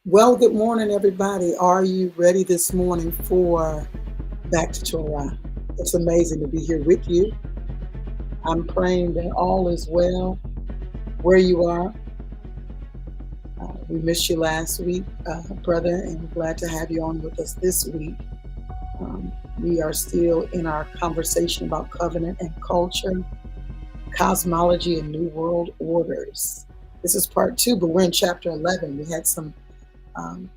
Well, good morning, everybody. Are you ready this morning for Back to Torah? It's amazing to be here with you. I'm praying that all is well where you are. We missed you last week, brother, and glad to have you on with us this week. Um, we are still in our conversation about covenant and culture, cosmology, and new world orders. This is part two, but we're in chapter 11. We had um,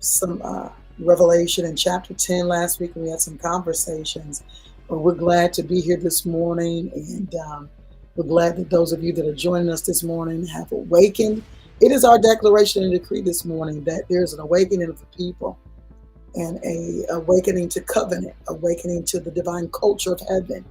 some revelation in chapter 10 last week, and we had some conversations. But we're glad to be here this morning, and we're glad that those of you that are joining us this morning have awakened. It is our declaration and decree this morning that there's an awakening of the people and a awakening to covenant, awakening to the divine culture of heaven,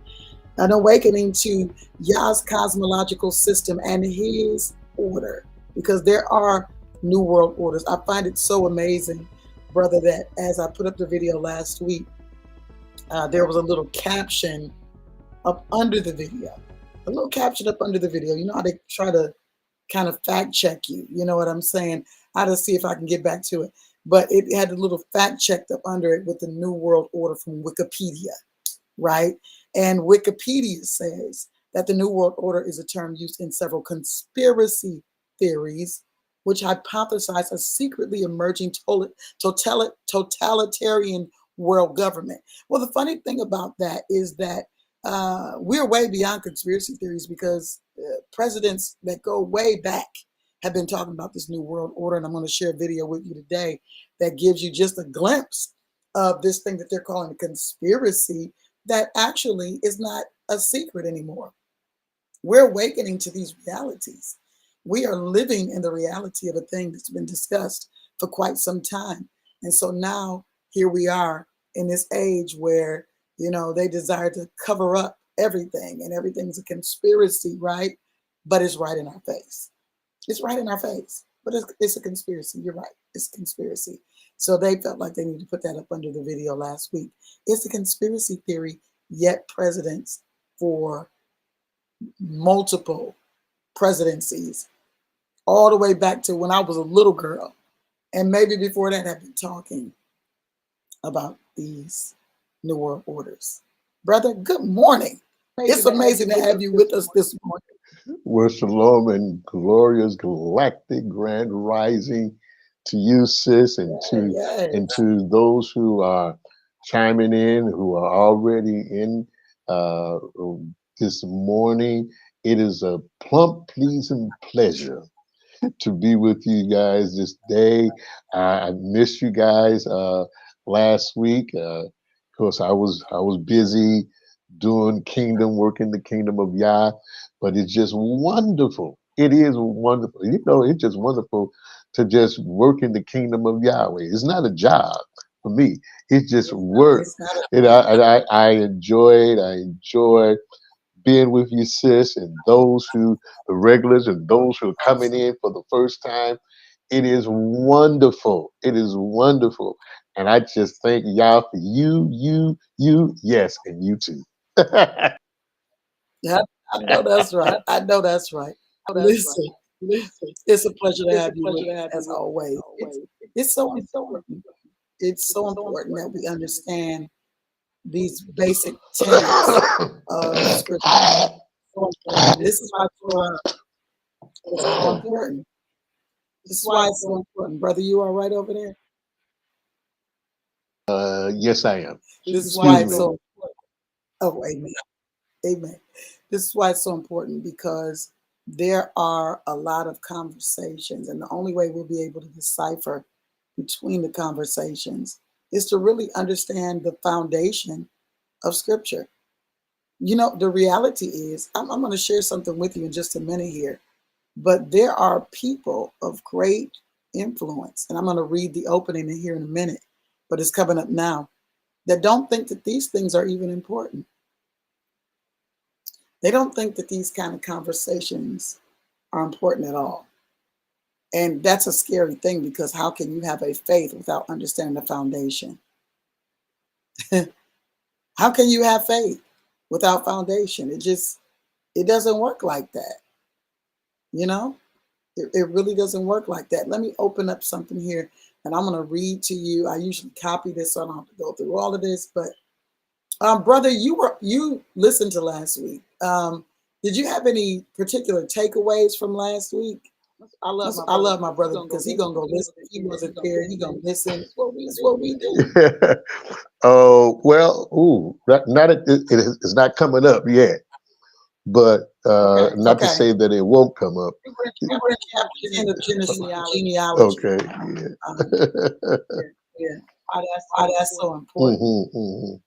an awakening to Yah's cosmological system and his order, because there are new world orders. I find it so amazing, brother, that as I put up the video last week, there was a little caption up under the video. A little caption up under the video. You know how they try to kind of fact check you. You know what I'm saying? I had to see if I can get back to it. But it had a little fact checked up under it with the New World Order from Wikipedia, right? And Wikipedia says that the New World Order is a term used in several conspiracy theories, which hypothesize a secretly emerging totalitarian world government. Well, the funny thing about that is that we're way beyond conspiracy theories, because presidents that go way back have been talking about this new world order. And I'm going to share a video with you today that gives you just a glimpse of this thing that they're calling a conspiracy that actually is not a secret anymore. We're awakening to these realities. We are living in the reality of a thing that's been discussed for quite some time. And so now here we are in this age where, they desire to cover up everything, and everything's a conspiracy, right? But it's right in our face. It's right in our face. But it's a conspiracy. You're right. It's a conspiracy. So they felt like they needed to put that up under the video last week. It's a conspiracy theory, yet presidents for multiple presidencies, all the way back to when I was a little girl, and maybe before that, have been talking about these New World Orders. Brother, good morning. It's amazing to have you with us this morning. Well, shalom and glorious galactic grand rising to you, sis, and to those who are chiming in, who are already in uh, this morning. It is a plump, pleasing pleasure to be with you guys this day. I missed you guys last week. Of course, I was busy doing kingdom work in the kingdom of Yah, but it's just wonderful. It is wonderful. It's just wonderful to just work in the kingdom of Yahweh. It's not a job for me. It's just work. I enjoy it. I enjoy being with you, sis, and the regulars, and those who are coming in for the first time. It is wonderful. It is wonderful. And I just thank y'all for you, yes, and you too. Yeah, I know that's right. I know that's right. Listen, it's a pleasure to have you with us as always. It's so important. It's so important that we understand these basic tenets of Scripture. So important. This is why Torah is so important. This is why it's so important. Brother, you all right over there? Yes, I am. This is why Excuse it's me. so important. Oh, amen. Amen. This is why it's so important, because there are a lot of conversations, and the only way we'll be able to decipher between the conversations is to really understand the foundation of Scripture. The reality is, I'm going to share something with you in just a minute here, but there are people of great influence, and I'm going to read the opening in here in a minute, but it's coming up now, that don't think that these things are even important. They don't think that these kind of conversations are important at all. And that's a scary thing, because how can you have a faith without understanding the foundation? How can you have faith without foundation? It doesn't work like that, you know? It really doesn't work like that. Let me open up something here, and I'm going to read to you. I usually copy this, so I don't have to go through all of this. But brother, you listened to last week. Did you have any particular takeaways from last week? I love my I brother love my because brother because he gonna go listen. If he wasn't there, he gonna listen. That's what we do. Oh well, it's not coming up yet, but not to say that it won't come up. We were in chapter 10 of Genesis genealogy. Okay, Yeah. Why That's so important.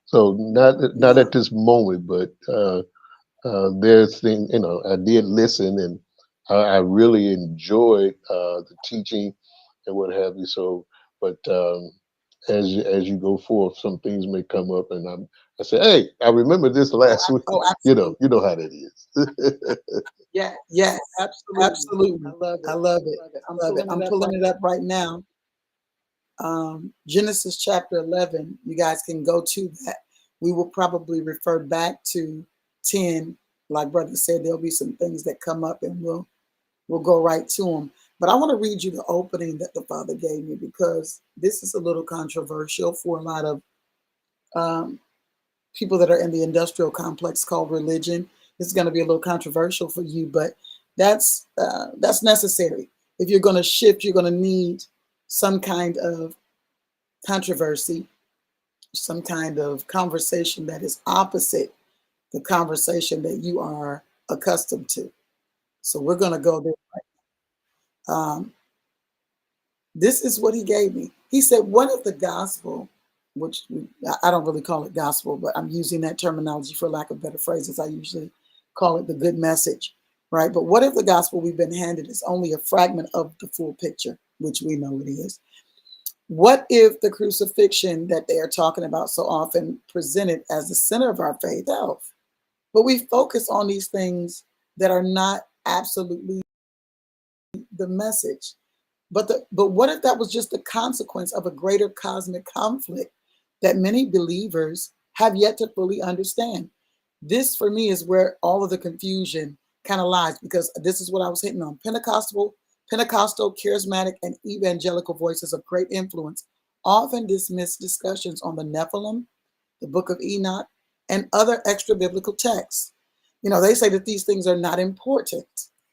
So not at this moment, but there's things, I did listen, and I really enjoy the teaching and what have you. So, but as you go forth, some things may come up, and I say, hey, I remember this last week. Absolutely. You know how that is. Yes, absolutely. I love it. I'm pulling it up right now. Genesis chapter 11. You guys can go to that. We will probably refer back to 10. Like brother said, there'll be some things that come up, and we'll go right to them. But I want to read you the opening that the Father gave me, because this is a little controversial for a lot of people that are in the industrial complex called religion. This is going to be a little controversial for you, but that's necessary. If you're going to shift, you're going to need some kind of controversy, some kind of conversation that is opposite the conversation that you are accustomed to. So we're going to go there. This is what he gave me. He said, what if the gospel, which I don't really call it gospel, but I'm using that terminology for lack of better phrases. I usually call it the good message, right? But what if the gospel we've been handed is only a fragment of the full picture, which we know it is? What if the crucifixion that they are talking about so often presented as the center of our faith, but we focus on these things that are not absolutely the message? But what if that was just the consequence of a greater cosmic conflict that many believers have yet to fully understand? This, for me, is where all of the confusion kind of lies, because this is what I was hitting on. Pentecostal, charismatic, and evangelical voices of great influence often dismiss discussions on the Nephilim, the Book of Enoch, and other extra biblical texts. They say that these things are not important,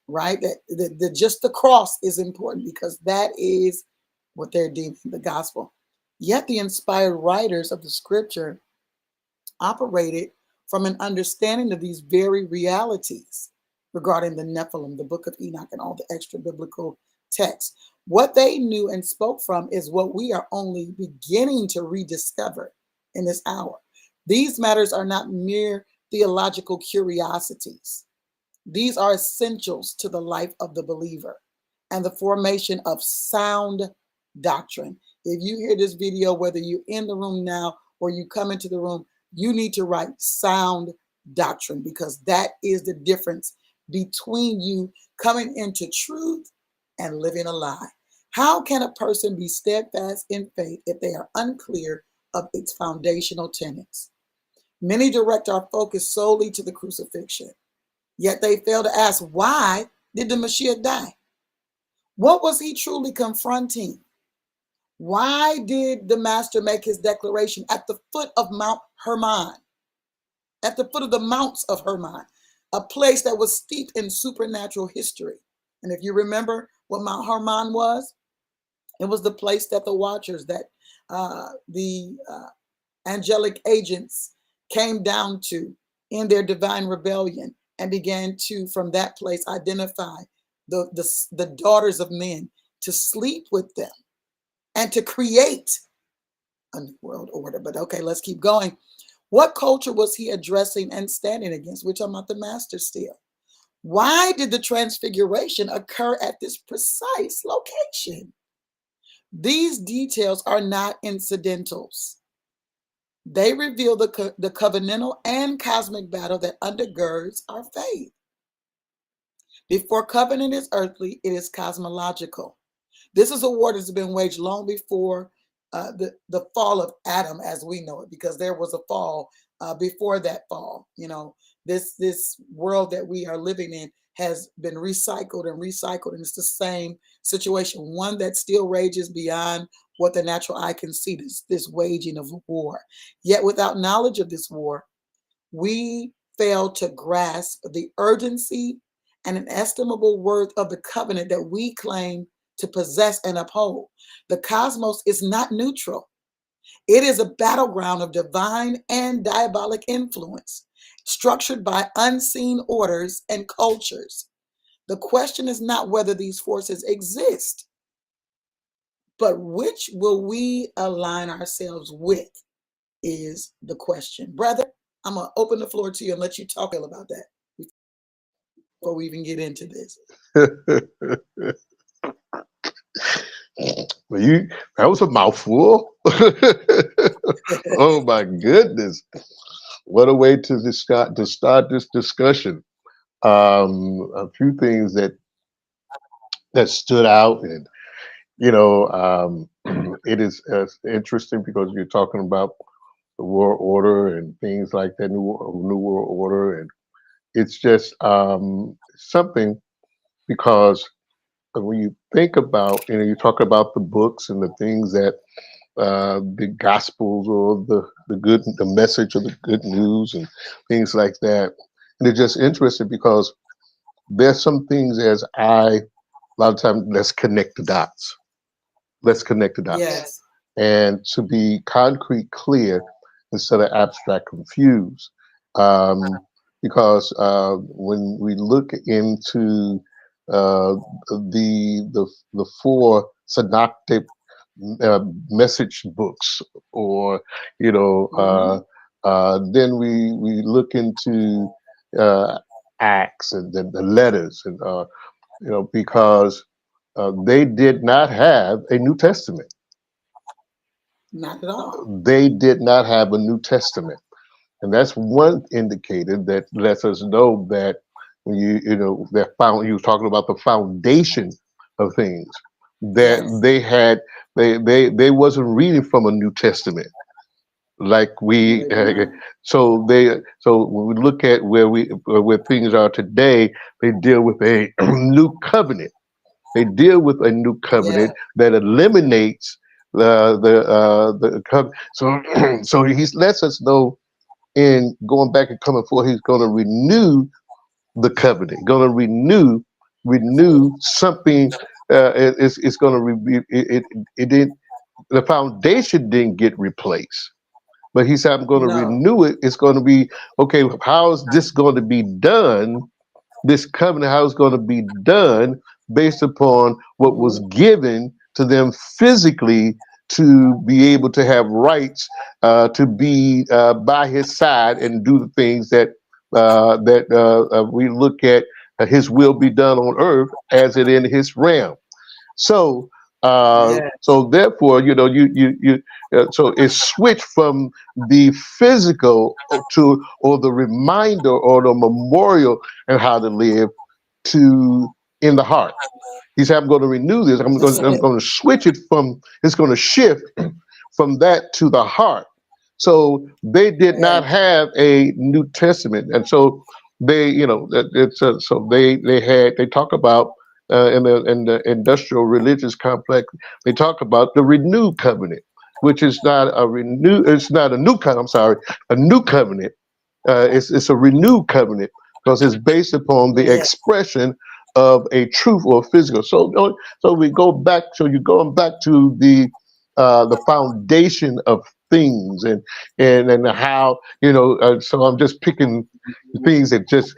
right? That just the cross is important, because that is what they're deeming the gospel. Yet the inspired writers of the scripture operated from an understanding of these very realities regarding the Nephilim, the Book of Enoch, and all the extra biblical texts. What they knew and spoke from is what we are only beginning to rediscover in this hour. These matters are not mere theological curiosities. These are essentials to the life of the believer and the formation of sound doctrine. If you hear this video, whether you're in the room now or you come into the room, you need to write sound doctrine, because that is the difference between you coming into truth and living a lie. How can a person be steadfast in faith if they are unclear of its foundational tenets? Many direct our focus solely to the crucifixion, yet they fail to ask, why did the Mashiach die? What was he truly confronting? Why did the master make his declaration at the foot of Mount Hermon, at the foot of the mounts of Hermon, a place that was steeped in supernatural history? And if you remember what Mount Hermon was, it was the place that the watchers, that the angelic agents came down to in their divine rebellion, and began to, from that place, identify the daughters of men, to sleep with them and to create a new world order. But okay, let's keep going. What culture was he addressing and standing against? We're talking about the master still. Why did the transfiguration occur at this precise location? These details are not incidentals. They reveal the covenantal and cosmic battle that undergirds our faith. Before covenant is earthly, it is cosmological. This is a war that's been waged long before the fall of Adam as we know it, because there was a fall before that fall. This world that we are living in has been recycled and recycled, and it's the same situation, one that still rages beyond what the natural eye can see, this waging of war. Yet without knowledge of this war, we fail to grasp the urgency and inestimable worth of the covenant that we claim to possess and uphold. The cosmos is not neutral. It is a battleground of divine and diabolic influence, structured by unseen orders and cultures. The question is not whether these forces exist, but which will we align ourselves with is the question. Brother, I'm going to open the floor to you and let you talk about that before we even get into this. Well, that was a mouthful. Oh my goodness. What a way to start this discussion. A few things that stood out, and it is interesting because you're talking about the world order and things like that, new world order, and it's just something because when you think about, you talk about the books and the things that the gospels or the message of the good news and things like that, and it's just interesting because there's some things a lot of times, let's connect the dots. Let's connect the dots. Yes. And to be concrete, clear, instead of abstract, confused. Because when we look into the four synoptic message books, or then we look into Acts and the letters, and because they did not have a New Testament. Not at all. They did not have a New Testament. And that's one indicator that lets us know that when you were talking about the foundation of things, that Yes. they wasn't reading from a New Testament like we. So when we look at where things are today, they deal with a new covenant. They deal with a new covenant that eliminates the covenant. So so he lets us know, in going back and coming forth, he's going to renew the covenant, going to renew something. It's going to it didn't, the foundation didn't get replaced, but he said, I'm going to renew it. It's going to be, okay, how is this going to be done? This covenant, how it's going to be done based upon what was given to them physically, to be able to have rights, to be by his side and do the things that we look at, his will be done on earth as it in his realm. So so therefore, so it's switched from the physical or the reminder or the memorial and how to live to in the heart. He said, I'm going to renew this. I'm going to switch it from, it's going to shift from that to the heart. So they did not have a New Testament. And so they, so they talk about, in the industrial religious complex, they talk about the renewed covenant, which is not it's not a new covenant, I'm sorry, a new covenant. It's a renewed covenant because it's based upon the expression of a truth or physical. So we go back. So you're going back to the foundation of things, and how so I'm just picking the things that just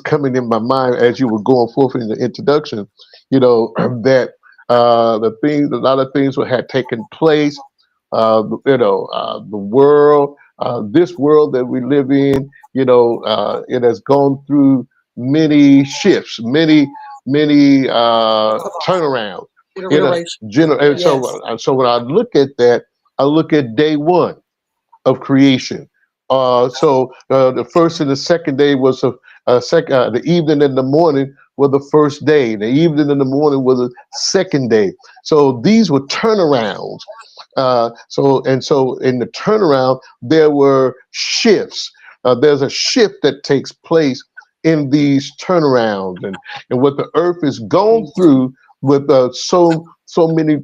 coming in my mind as you were going forth in the introduction. That a lot of things had taken place. The world, this world that we live in, it has gone through many shifts, many turnarounds. And so when I look at that, I look at day one of creation. The first and the second day was the evening and the morning were the first day. The evening and the morning was the second day. So these were turnarounds. So in the turnaround, there were shifts. there's a shift that takes place in these turnarounds, and what the earth has gone through with so many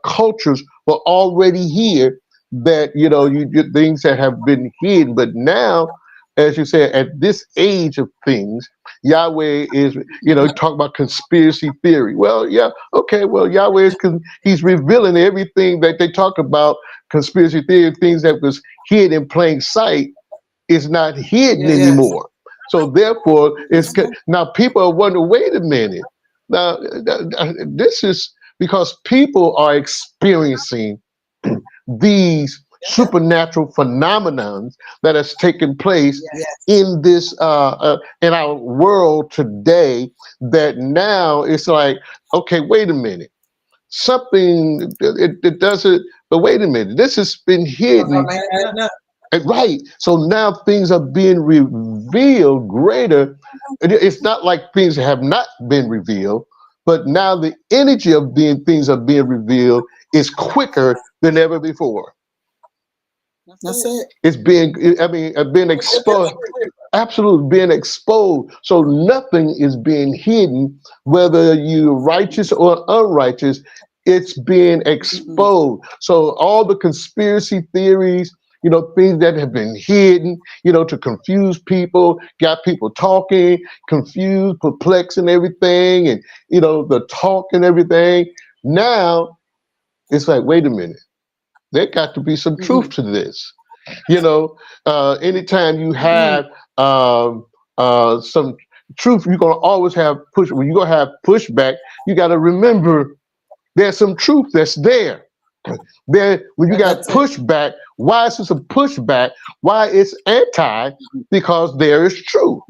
cultures were already here, that you get things that have been hidden. But now, as you said, at this age of things, Yahweh is, talk about conspiracy theory. Well, yeah, okay, well, Yahweh is, he's revealing everything that they talk about, conspiracy theory, things that was hid in plain sight, is not hidden anymore. So therefore, now people are wondering, wait a minute. Now, this is because people are experiencing these supernatural phenomenons that has taken place in this in our world today, that now it's like, okay, wait a minute, something it doesn't, but wait a minute, this has been hidden. Right. So now things are being revealed greater. It's not like things have not been revealed, but now the energy of things are being revealed is quicker than ever before. That's it. It's being exposed. Absolutely being exposed. So nothing is being hidden, whether you're righteous or unrighteous. It's being exposed. So all the conspiracy theories, things that have been hidden, to confuse people, got people talking, confused, perplexed, and everything, and the talk and everything. Now it's like, wait a minute, there got to be some truth to this. Anytime you have some truth, you're gonna always have push. When you're gonna have pushback, you got to remember there's some truth that's there. When you got pushback, why is this a pushback? Why it's anti? Because there is truth.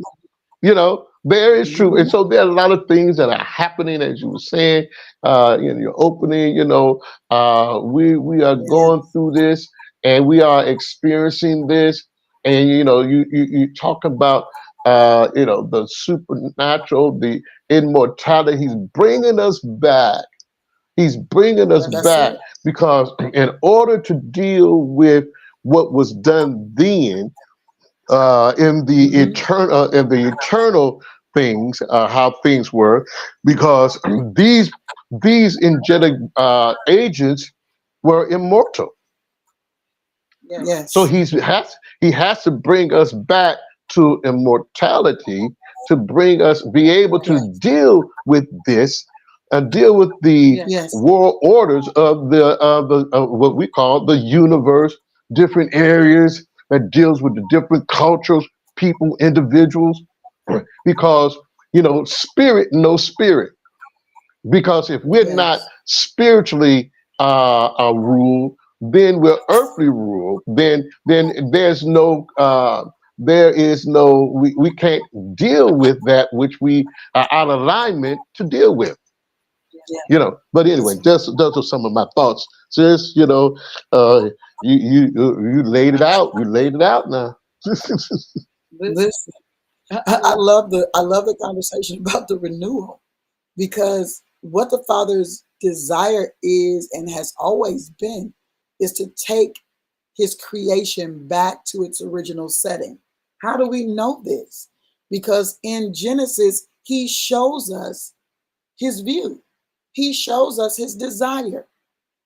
There is truth. And so there are a lot of things that are happening, as you were saying in your opening. We are going through this, and we are experiencing this. And you talk about the supernatural, the immortality. He's bringing us back. He's bringing us back because in order to deal with what was done then in the eternal things, how things were, because these angelic agents were immortal. Yes. So he has to bring us back to immortality, to be able to deal with this, and deal with the world orders of what we call the universe, different areas that deals with the different cultures, people, individuals, because spirit knows spirit. Because if we're not spiritually ruled, then we're earthly ruled. Then there's no we can't deal with that which we are out of alignment to deal with. But anyway, those are some of my thoughts. Sis, you laid it out. You laid it out now. Listen, I love the conversation about the renewal, because what the Father's desire is and has always been is to take his creation back to its original setting. How do we know this? Because in Genesis, he shows us his view. He shows us his desire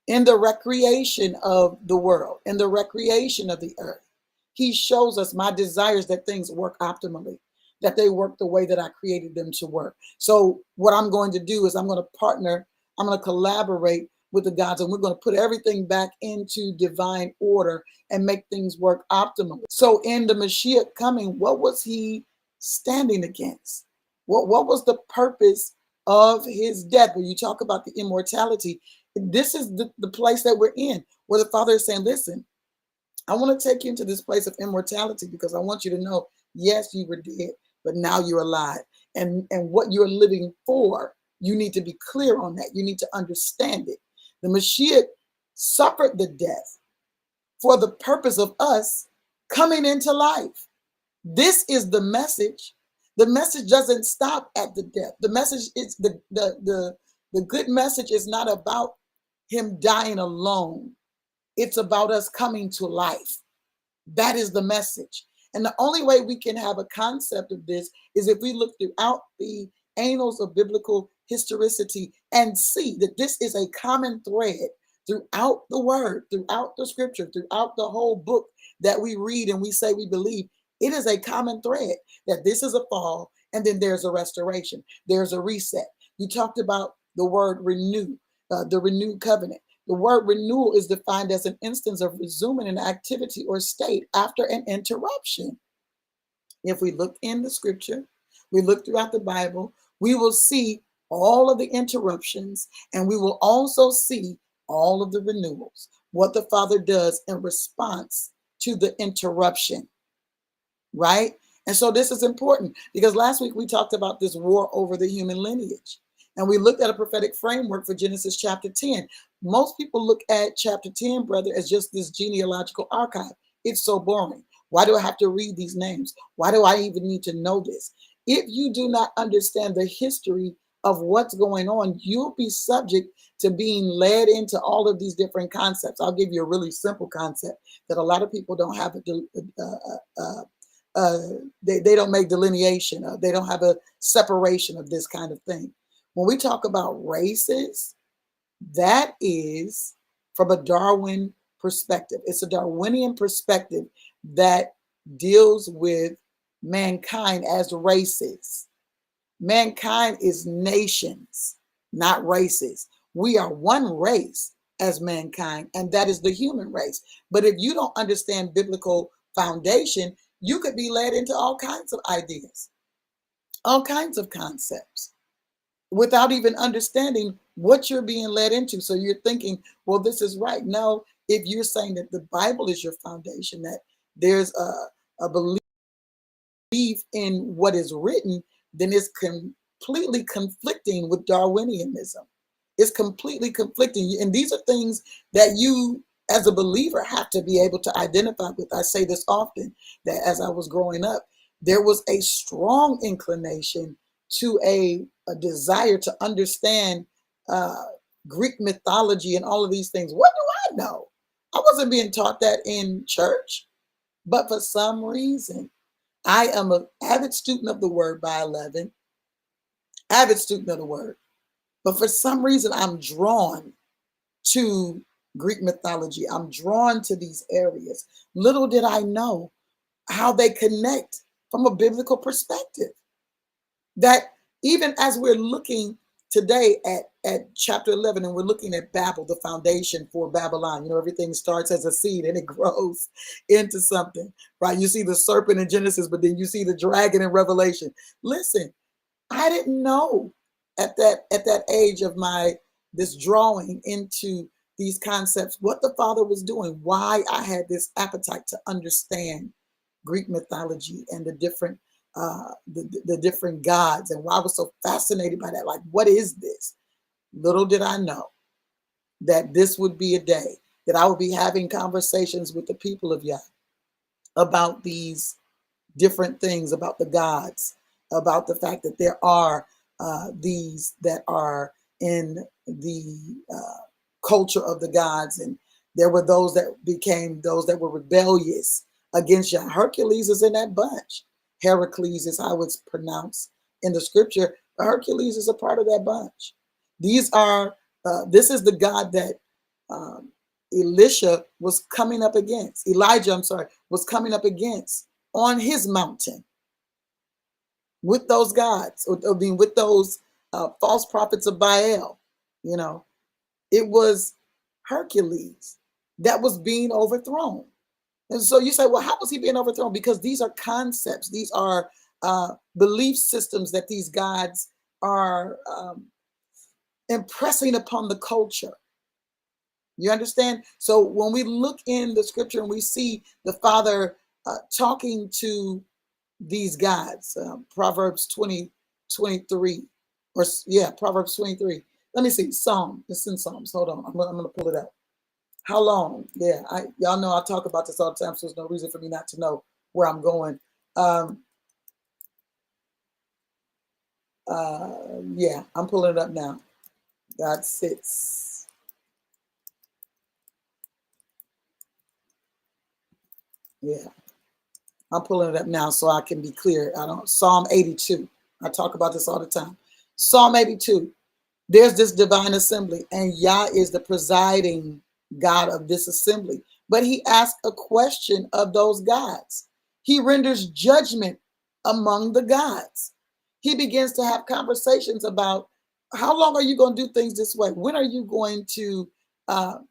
in the recreation of the world, in the recreation of the earth. He shows us my desires that things work optimally, that they work the way that I created them to work. So what I'm going to do is I'm going to partner, I'm going to collaborate with the gods, and we're going to put everything back into divine order and make things work optimally. So in the Mashiach coming, what was he standing against? What was the purpose of his death? When you talk about the immortality, this is the place that we're in, where the Father is saying, listen, I want to take you into this place of immortality because I want you to know, yes, you were dead, but now you're alive. And what you're living for, you need to be clear on that. You need to understand it. The Mashiach suffered the death for the purpose of us coming into life. This is the message. The message doesn't stop at the death. The message is the good message is not about him dying alone. It's about us coming to life. That is the message. And the only way we can have a concept of this is if we look throughout the annals of biblical historicity and see that this is a common thread throughout the word, throughout the scripture, throughout the whole book that we read and we say we believe. It is a common thread that this is a fall and then there's a restoration. There's a reset. You talked about the word renew, the renewed covenant. The word renewal is defined as an instance of resuming an activity or state after an interruption. If we look in the scripture, we look throughout the Bible, we will see all of the interruptions and we will also see all of the renewals, what the Father does in response to the interruption, right? And so this is important because last week we talked about this war over the human lineage. And we looked at a prophetic framework for Genesis chapter 10. Most people look at chapter 10, brother, as just this genealogical archive. It's so boring. Why do I have to read these names? Why do I even need to know this? If you do not understand the history of what's going on, you'll be subject to being led into all of these different concepts. I'll give you a really simple concept that a lot of people don't have they don't make delineation. They don't have a separation of this kind of thing. When we talk about races, that is from a Darwin perspective. It's a Darwinian perspective that deals with mankind as races. Mankind is nations, not races. We are one race as mankind, and that is the human race. But if you don't understand biblical foundation, you could be led into all kinds of ideas, all kinds of concepts, without even understanding what you're being led into. So you're thinking, well, this is right. No, if you're saying that the Bible is your foundation, that there's a belief in what is written, then it's completely conflicting with Darwinianism. It's completely conflicting. And these are things that you, as a believer, have to be able to identify with. I say this often, that as I was growing up, there was a strong inclination to a desire to understand Greek mythology and all of these things. What do I know? I wasn't being taught that in church, but for some reason, I am an avid student of the word by 11, avid student of the word. But for some reason, I'm drawn to Greek mythology. I'm drawn to these areas. Little did I know how they connect from a biblical perspective. That even as we're looking today at chapter 11 and we're looking at Babel, the foundation for Babylon, everything starts as a seed and it grows into something, right? You see the serpent in Genesis, but then you see the dragon in Revelation. Listen, I didn't know at that age of this drawing into these concepts what the Father was doing, why I had this appetite to understand Greek mythology and the different different gods, and why I was so fascinated by that. Like, what is this? Little did I know that this would be a day that I would be having conversations with the people of Yah about these different things, about the gods, about the fact that there are these that are in the culture of the gods, and there were those that became those that were rebellious against Yah. Hercules is in that bunch. Heracles is how it's pronounced in the scripture. Hercules is a part of that bunch. These are, this is the God that Elijah was coming up against. Elijah, I'm sorry, was coming up against on his mountain with those gods, or being with those false prophets of Baal. It was Hercules that was being overthrown. And so you say, well, how was he being overthrown? Because these are concepts. These are belief systems that these gods are impressing upon the culture. You understand? So when we look in the scripture and we see the Father talking to these gods, Proverbs 23, Proverbs 23. Let me see, it's in Psalms. Hold on, I'm going to pull it up. How long? Yeah, y'all know I talk about this all the time, so there's no reason for me not to know where I'm going. Yeah, I'm pulling it up now. God sits. Yeah. I'm pulling it up now so I can be clear. Psalm 82. I talk about this all the time. Psalm 82. There's this divine assembly, and Yah is the presiding God of this assembly. But he asks a question of those gods. He renders judgment among the gods. He begins to have conversations about how long are you going to do things this way? When are you going to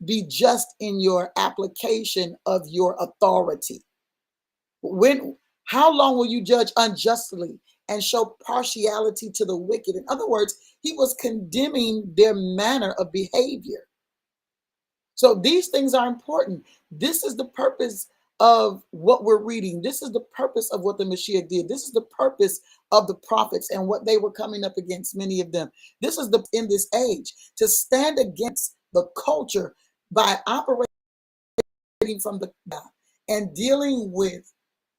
be just in your application of your authority? How long will you judge unjustly and show partiality to the wicked? In other words, he was condemning their manner of behavior. So these things are important. This is the purpose of what we're reading. This is the purpose of what the Mashiach did. This is the purpose of the prophets and what they were coming up against, many of them. This is in this age, to stand against the culture by operating from the God and dealing with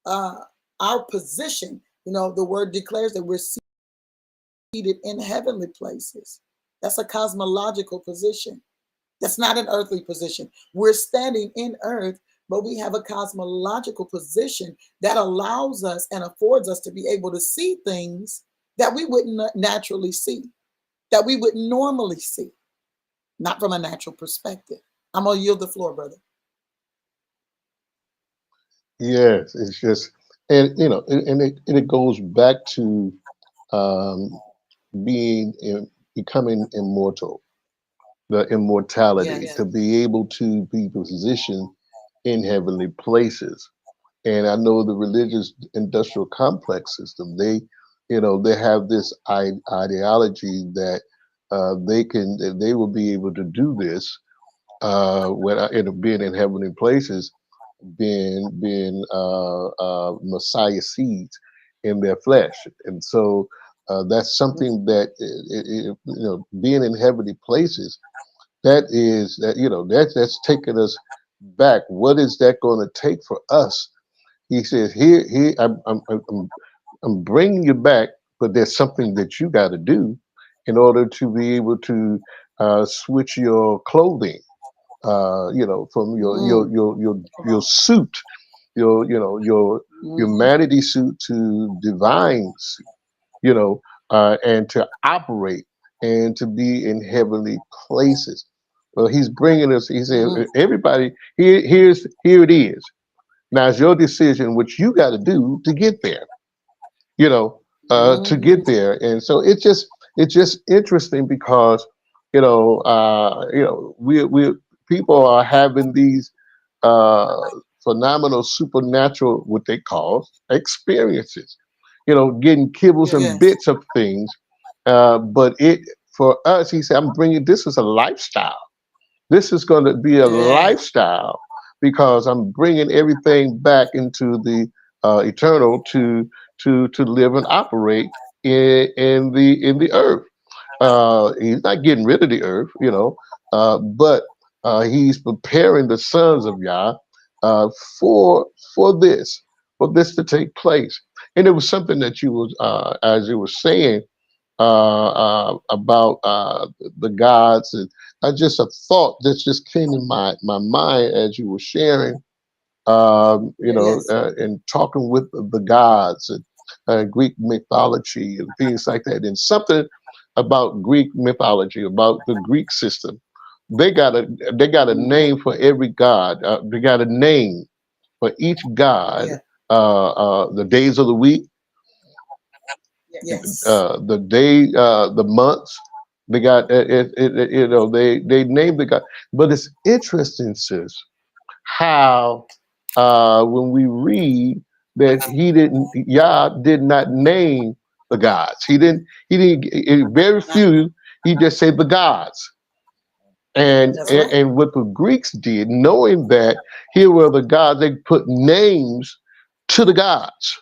our position. The word declares that we're seated in heavenly places. That's a cosmological position. That's not an earthly position. We're standing in earth, but we have a cosmological position that allows us and affords us to be able to see things that we wouldn't naturally see, that we would normally see, not from a natural perspective. I'm going to yield the floor, brother. Yes, it's just, and it goes back to becoming immortal, the immortality, to be able to be positioned in heavenly places. And I know the religious industrial complex system, they have this ideology that they will be able to do this without being in heavenly places, being Messiah seeds in their flesh. And so that's something that being in heavenly places, that's taking us back. What is that going to take for us? He says, here, I'm bringing you back, but there's something that you got to do in order to be able to switch your clothing, from your suit, your humanity suit to divine suit, and to operate and to be in heavenly places. Well, he's bringing us. He said, everybody, here it is. Now it's your decision what you got to do to get there. To get there. And so it's just interesting because we people are having these phenomenal supernatural, what they call, experiences, getting kibbles and bits of things, but for us, he said, I'm bringing, this is a lifestyle. This is going to be a lifestyle, because I'm bringing everything back into the eternal to live and operate in the earth. He's not getting rid of the earth, but he's preparing the sons of Yah for this to take place. And it was something that you was, as you were saying, about the gods, and just a thought that just came in my mind as you were sharing, and talking with the gods and Greek mythology and things like that. And something about Greek mythology, about the Greek system, they got a name for every god. They got a name for each god. The days of the week, the day, the months. They got they named the god. But it's interesting, sis, how when we read that Yah did not name the gods. He didn't. Very few. He just said the gods. And what the Greeks did, knowing that here were the gods, they put names to the gods.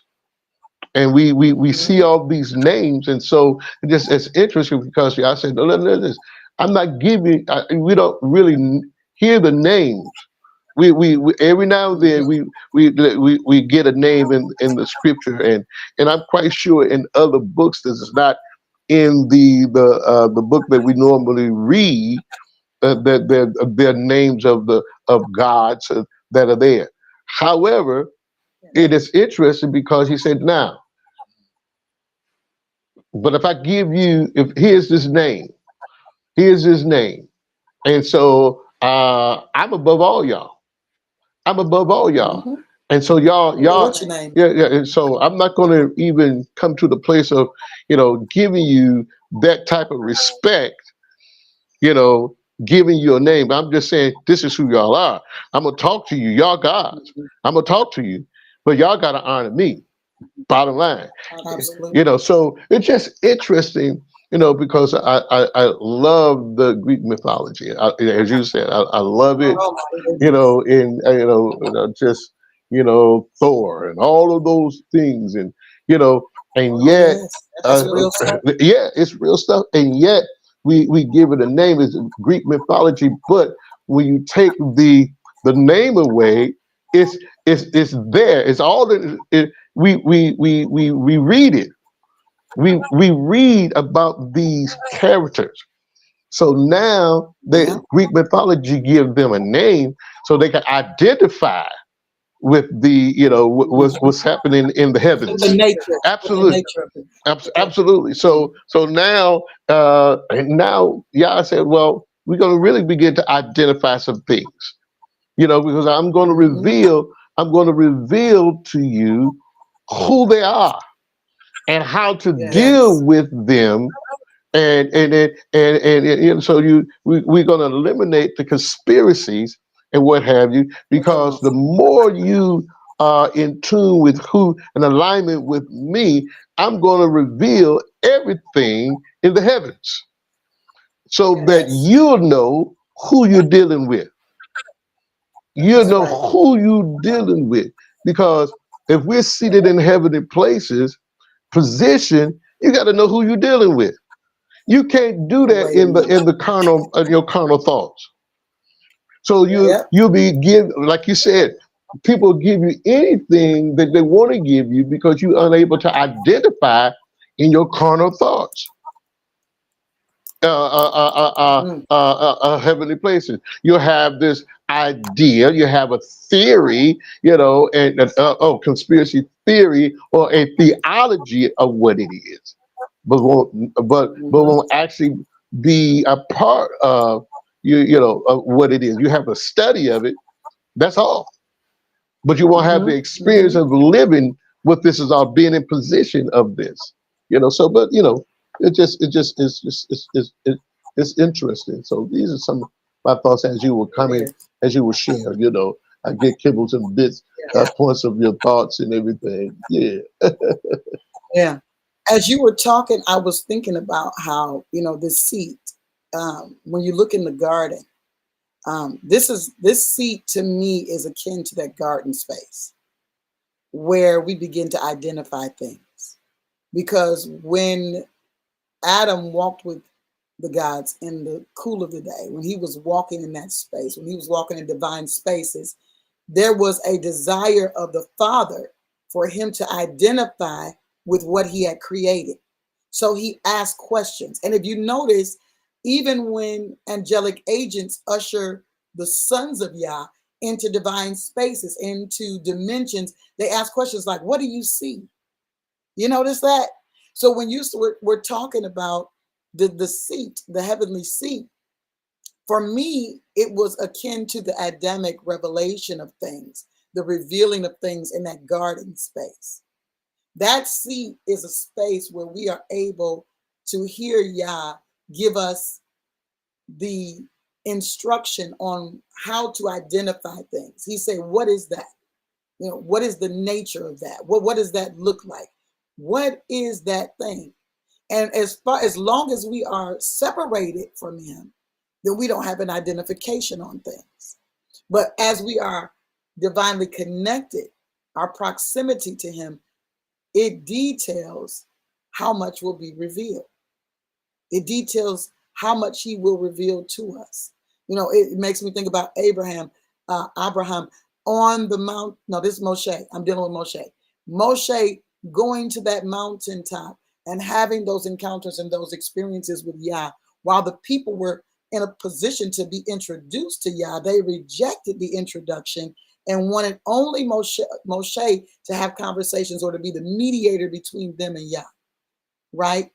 And we see all these names, and so it's interesting because I said, no, listen, I'm not giving. We don't really hear the names. We every now and then we get a name in the scripture, and I'm quite sure in other books this is not in the book that we normally read, that there are names of gods that are there. However, it is interesting because he said, now, but if I give you, if here's his name. And so I'm above all y'all. I'm above all y'all. Mm-hmm. And so What's your name? yeah. And so I'm not going to even come to the place of, giving you that type of respect, giving you a name. I'm just saying, this is who y'all are. I'm going to talk to you. Y'all gods. I'm going to talk to you, but y'all got to honor me. Bottom line. Absolutely. So it's just interesting, because I love the Greek mythology. As you said, I love it, Oh, my goodness. just, Thor and all of those things. And, and Oh, yet, yes. That's real stuff. yeah, it's real stuff. And yet we give it a name. It's Greek mythology. But when you take the name away, it's there. It's all we read it. We read about these characters. So now Yeah. the Greek mythology give them a name so they can identify with the what's happening in the heavens. The nature. With the Absolutely. nature of it. Okay. Absolutely. So now Yah said, well, we're going to really begin to identify some things, because I'm going to reveal to you who they are and how to deal Yes. with them. And so we're going to eliminate the conspiracies and what have you, Come because on. the more you are in tune with who, in alignment with me, I'm going to reveal everything in the heavens so that Yes. you'll know who you're dealing with. You'll That's know right. who you're dealing with, because if we're seated in heavenly places, position, you got to know who you're dealing with. You can't do that Wait a minute. in the carnal, your carnal thoughts. So Yep. you'll be like you said, people give you anything that they want to give you because you're unable to identify in your carnal thoughts. Mm. Heavenly places. You have this idea, you have a theory, and conspiracy theory or a theology of what it is, but won't actually be a part of of what it is. You have a study of it. That's all, but you won't have the experience of living what this is all, being in position of this. So, but it's interesting. So these are some of my thoughts as you were It coming, is. as you were sharing. I get kibbles and bits, Yeah. points of your thoughts and everything. Yeah. Yeah. As you were talking, I was thinking about how, this seat, when you look in the garden, this seat to me is akin to that garden space where we begin to identify things. Because when Adam walked with the gods in the cool of the day, when he was walking in that space, when he was walking in divine spaces, there was a desire of the Father for him to identify with what he had created. So he asked questions. And if you notice, even when angelic agents usher the sons of Yah into divine spaces, into dimensions, they ask questions like, what do you see? You notice that? So when we're talking about the seat, the heavenly seat, for me, it was akin to the Adamic revelation of things, the revealing of things in that garden space. That seat is a space where we are able to hear Yah give us the instruction on how to identify things. He said, what is that? What is the nature of that? What does that look like? What is that thing? And as long as we are separated from him, then we don't have an identification on things. But as we are divinely connected, our proximity to him, it details how much will be revealed. It details how much he will reveal to us. It makes me think about Abraham on the mount. No, this is Moshe. I'm dealing with Moshe. Moshe going to that mountaintop and having those encounters and those experiences with Yah, while the people were in a position to be introduced to Yah, they rejected the introduction and wanted only Moshe to have conversations or to be the mediator between them and Yah, right?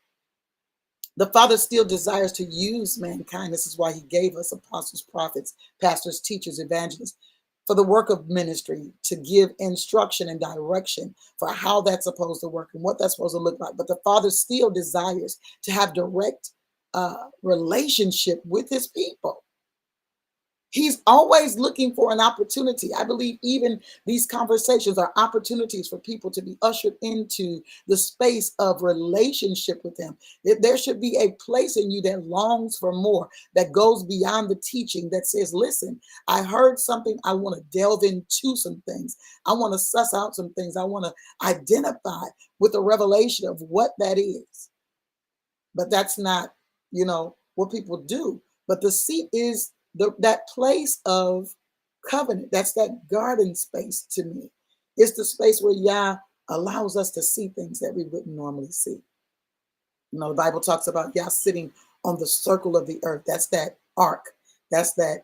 The Father still desires to use mankind. This is why he gave us apostles, prophets, pastors, teachers, evangelists, for the work of ministry, to give instruction and direction for how that's supposed to work and what that's supposed to look like. But the Father still desires to have direct relationship with his people. He's always looking for an opportunity. I believe even these conversations are opportunities for people to be ushered into the space of relationship with him. There should be a place in you that longs for more, that goes beyond the teaching, that says, listen, I heard something. I want to delve into some things. I want to suss out some things. I want to identify with a revelation of what that is. But that's not, what people do. But the seat is that place of covenant. That's that garden space to me. It's the space where Yah allows us to see things that we wouldn't normally see. The Bible talks about Yah sitting on the circle of the earth. That's that ark. That's that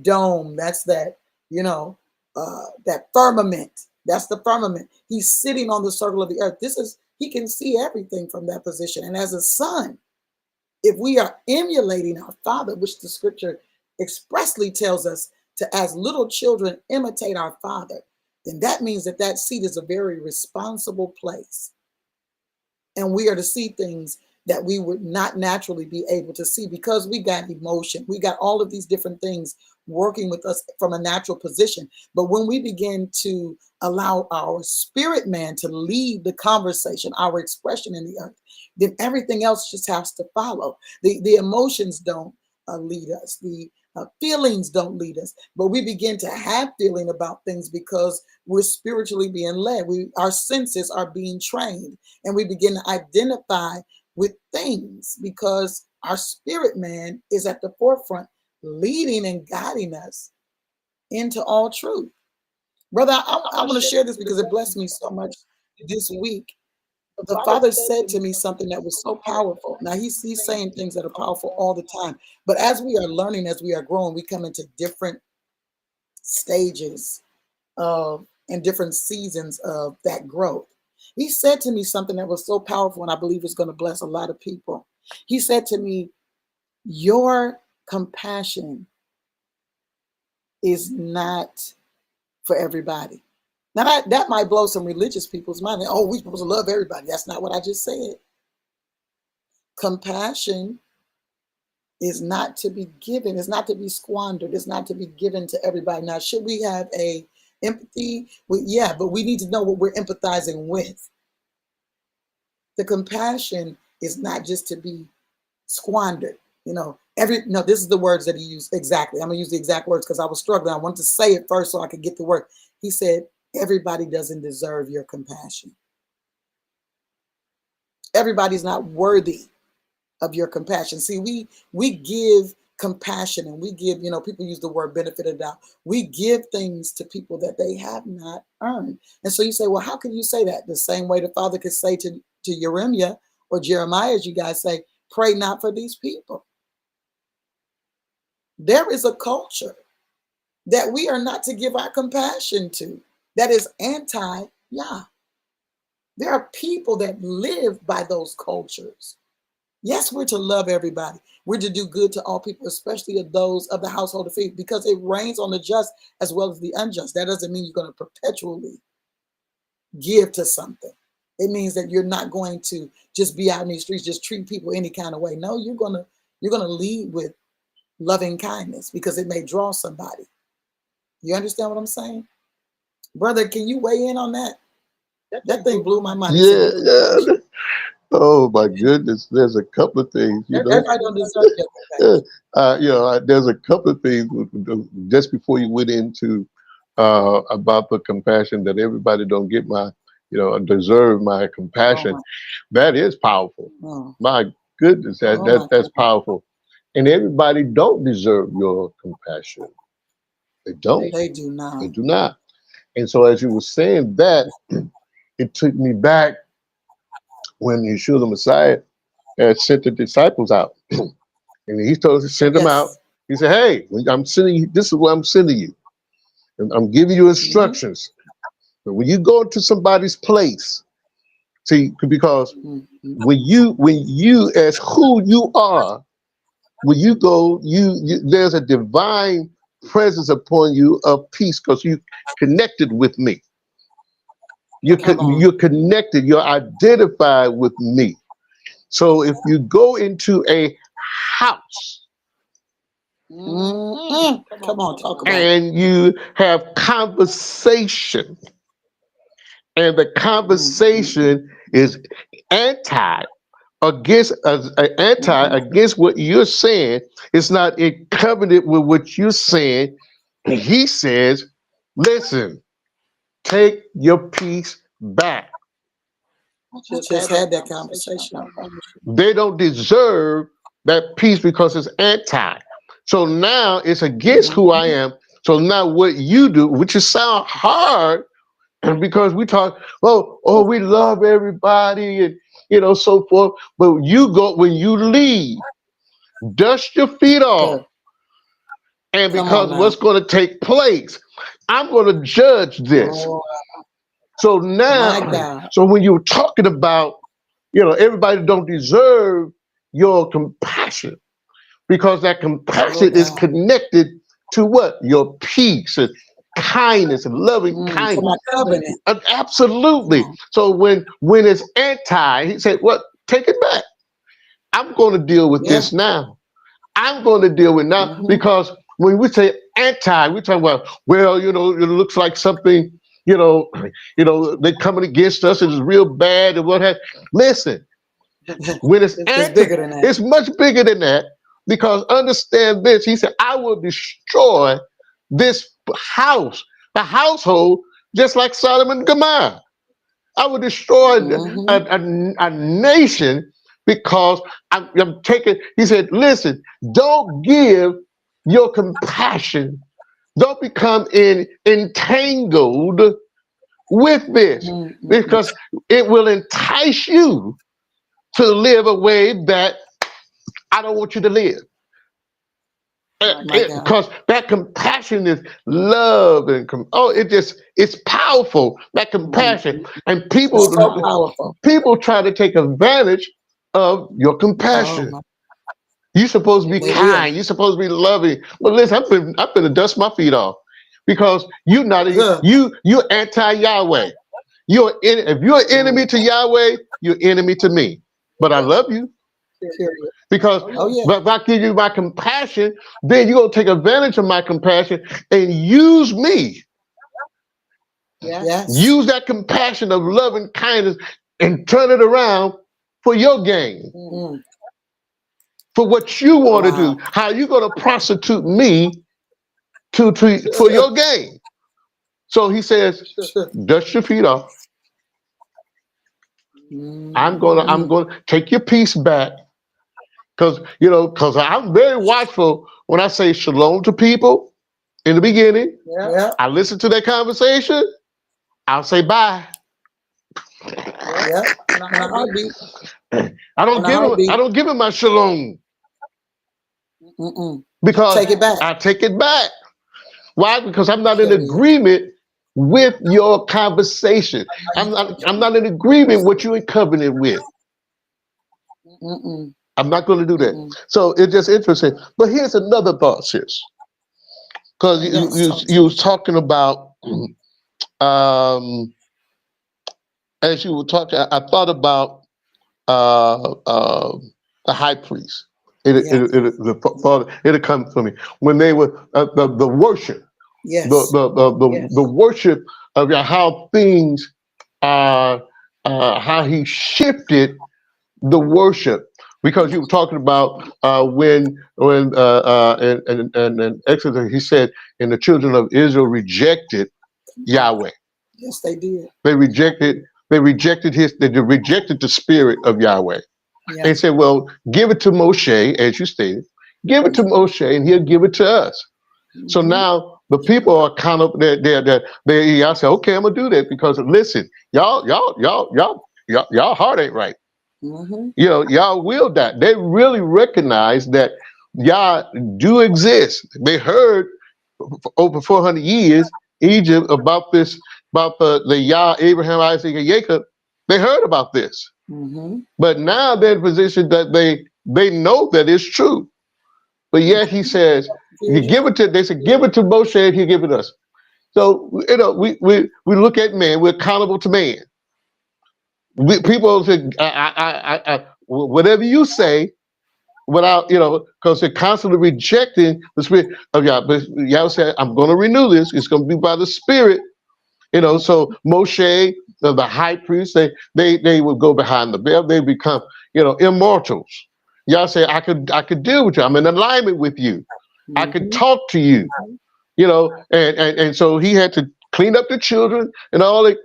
dome. That's that, that firmament. That's the firmament. He's sitting on the circle of the earth. He can see everything from that position. And as a son, if we are emulating our Father, which the scripture expressly tells us to, as little children, imitate our Father, then that means that seat is a very responsible place. And we are to see things that we would not naturally be able to see because we got emotion. We got all of these different things working with us from a natural position. But when we begin to allow our spirit man to lead the conversation, our expression in the earth, then everything else just has to follow. The emotions don't lead us. The feelings don't lead us. But we begin to have feeling about things because we're spiritually being led. Our senses are being trained, and we begin to identify with things because our spirit man is at the forefront, leading and guiding us into all truth. Brother, I want to share this because it blessed me so much this week. The Father said to me something that was so powerful. Now, he's saying things that are powerful all the time. But as we are learning, as we are growing, we come into different stages of and different seasons of that growth. He said to me something that was so powerful, and I believe is going to bless a lot of people. He said to me, your compassion is not for everybody. Now that might blow some religious people's mind. Oh, we're supposed to love everybody. That's not what I just said. Compassion is not to be given. It's not to be squandered. It's not to be given to everybody. Now, should we have a empathy? Well, yeah, but we need to know what we're empathizing with. The compassion is not just to be squandered. This is the words that he used exactly. I'm going to use the exact words because I was struggling. I wanted to say it first so I could get the word. He said, everybody doesn't deserve your compassion. Everybody's not worthy of your compassion. See, we give compassion and we give, people use the word benefit of doubt. We give things to people that they have not earned. And so you say, well, how can you say that? The same way the Father could say to Jeremiah or Jeremiah, as you guys say, pray not for these people. There is a culture that we are not to give our compassion to that is anti-Yah. There are people that live by those cultures. Yes, we're to love everybody. We're to do good to all people, especially of those of the household of faith, because it rains on the just as well as the unjust. That doesn't mean you're going to perpetually give to something. It means that you're not going to just be out in these streets, just treat people any kind of way. No, you're gonna lead with loving kindness because it may draw somebody. You understand what I'm saying? Brother, can you weigh in on that? That thing blew my mind. Yeah. Oh my goodness! There's a couple of things, Everybody don't deserve it. There's a couple of things just before you went into about the compassion that everybody don't get deserve my compassion. That is powerful. My goodness, that's powerful. And everybody don't deserve your compassion. They don't. They do not. They do not. And so as you were saying that, it took me back when Yeshua the Messiah had sent the disciples out. And he told us to send them out. He said, hey, I'm sending you, this is what I'm sending you. I'm giving you instructions. But when you go into somebody's place, see, because when you as who you are, when you go, there's a divine presence upon you of peace because you connected with me. You're connected. You're identified with me. So if you go into a house, come on, talk about and you have conversation, and the conversation is anti against against what you're saying. It's not in covenant with what you're saying. He says, listen, take your peace back. Just had that conversation. They don't deserve that peace because it's anti. So now it's against who I am. So now what you do, which is sound hard, and because we talk, oh, we love everybody and so forth. But you go when you leave, dust your feet off. And because what's going to take place, I'm going to judge this. So now, so when you're talking about, everybody don't deserve your compassion, because that compassion is connected to what? Your peace and kindness and loving kindness. Absolutely. So when it's anti, he said, "What? Take it back. I'm going to deal with this now. I'm going to deal with now because when we say anti, we're talking about, well, it looks like something, they're coming against us. It's real bad and what have. Listen, when it's anti, bigger than that. It's much bigger than that, because understand this. He said, I will destroy this house, the household, just like Sodom and Gomorrah. I will destroy a nation because I'm taking, he said, listen, don't give your compassion. Don't become entangled with this, because it will entice you to live a way that I don't want you to live. Because that compassion is love and it's powerful. That compassion, and people try to take advantage of your compassion. You're supposed to be kind. You're supposed to be loving. But listen, I'm gonna dust my feet off, because you're not you're anti-Yahweh. If you're an enemy to Yahweh, you're enemy to me. But I love you. Because if I give you my compassion, then you're going to take advantage of my compassion and use me. Use that compassion of love and kindness and turn it around for your gain. For what you want to do. How you going to prostitute me for your gain. So he says, dust your feet off. I'm gonna take your peace back. Because I'm very watchful when I say shalom to people in the beginning. I listen to their conversation. I'll say bye. I don't give him my shalom. Because I take it back. Why? Because I'm not in agreement with your conversation. I'm not in agreement with what you're in covenant with. I'm not going to do that. So it's just interesting. But here's another thought, sis. Because you was talking about, as you were talking, I thought about the high priest. It'll come to me when they were the worship. The worship of how things how he shifted the worship. Because you were talking about when in Exodus, he said, and the children of Israel rejected Yahweh. Yes, they did. They rejected the spirit of Yahweh. They said, well, give it to Moshe, as you stated. Give it to Moshe, and he'll give it to us. So now the people are kind of y'all say, okay, I'm gonna do that, because listen, y'all heart ain't right. Y'all will die. They really recognize that y'all do exist. They heard for over 400 years Egypt about this, about the Yah, Abraham, Isaac, and Jacob. They heard about this, but now they're in a position that they know that it's true. But yet he says, you give it to. They said, give it to Moshe, and he'll give it us. So we look at man. We're accountable to man. People say, whatever you say, without because they're constantly rejecting the spirit of Yah. But Yah said, I'm going to renew this. It's going to be by the Spirit. So Moshe, the high priest, they would go behind the veil. They become, immortals. Yah said, I could deal with you. I'm in alignment with you. I could talk to you. And so he had to clean up the children and all that,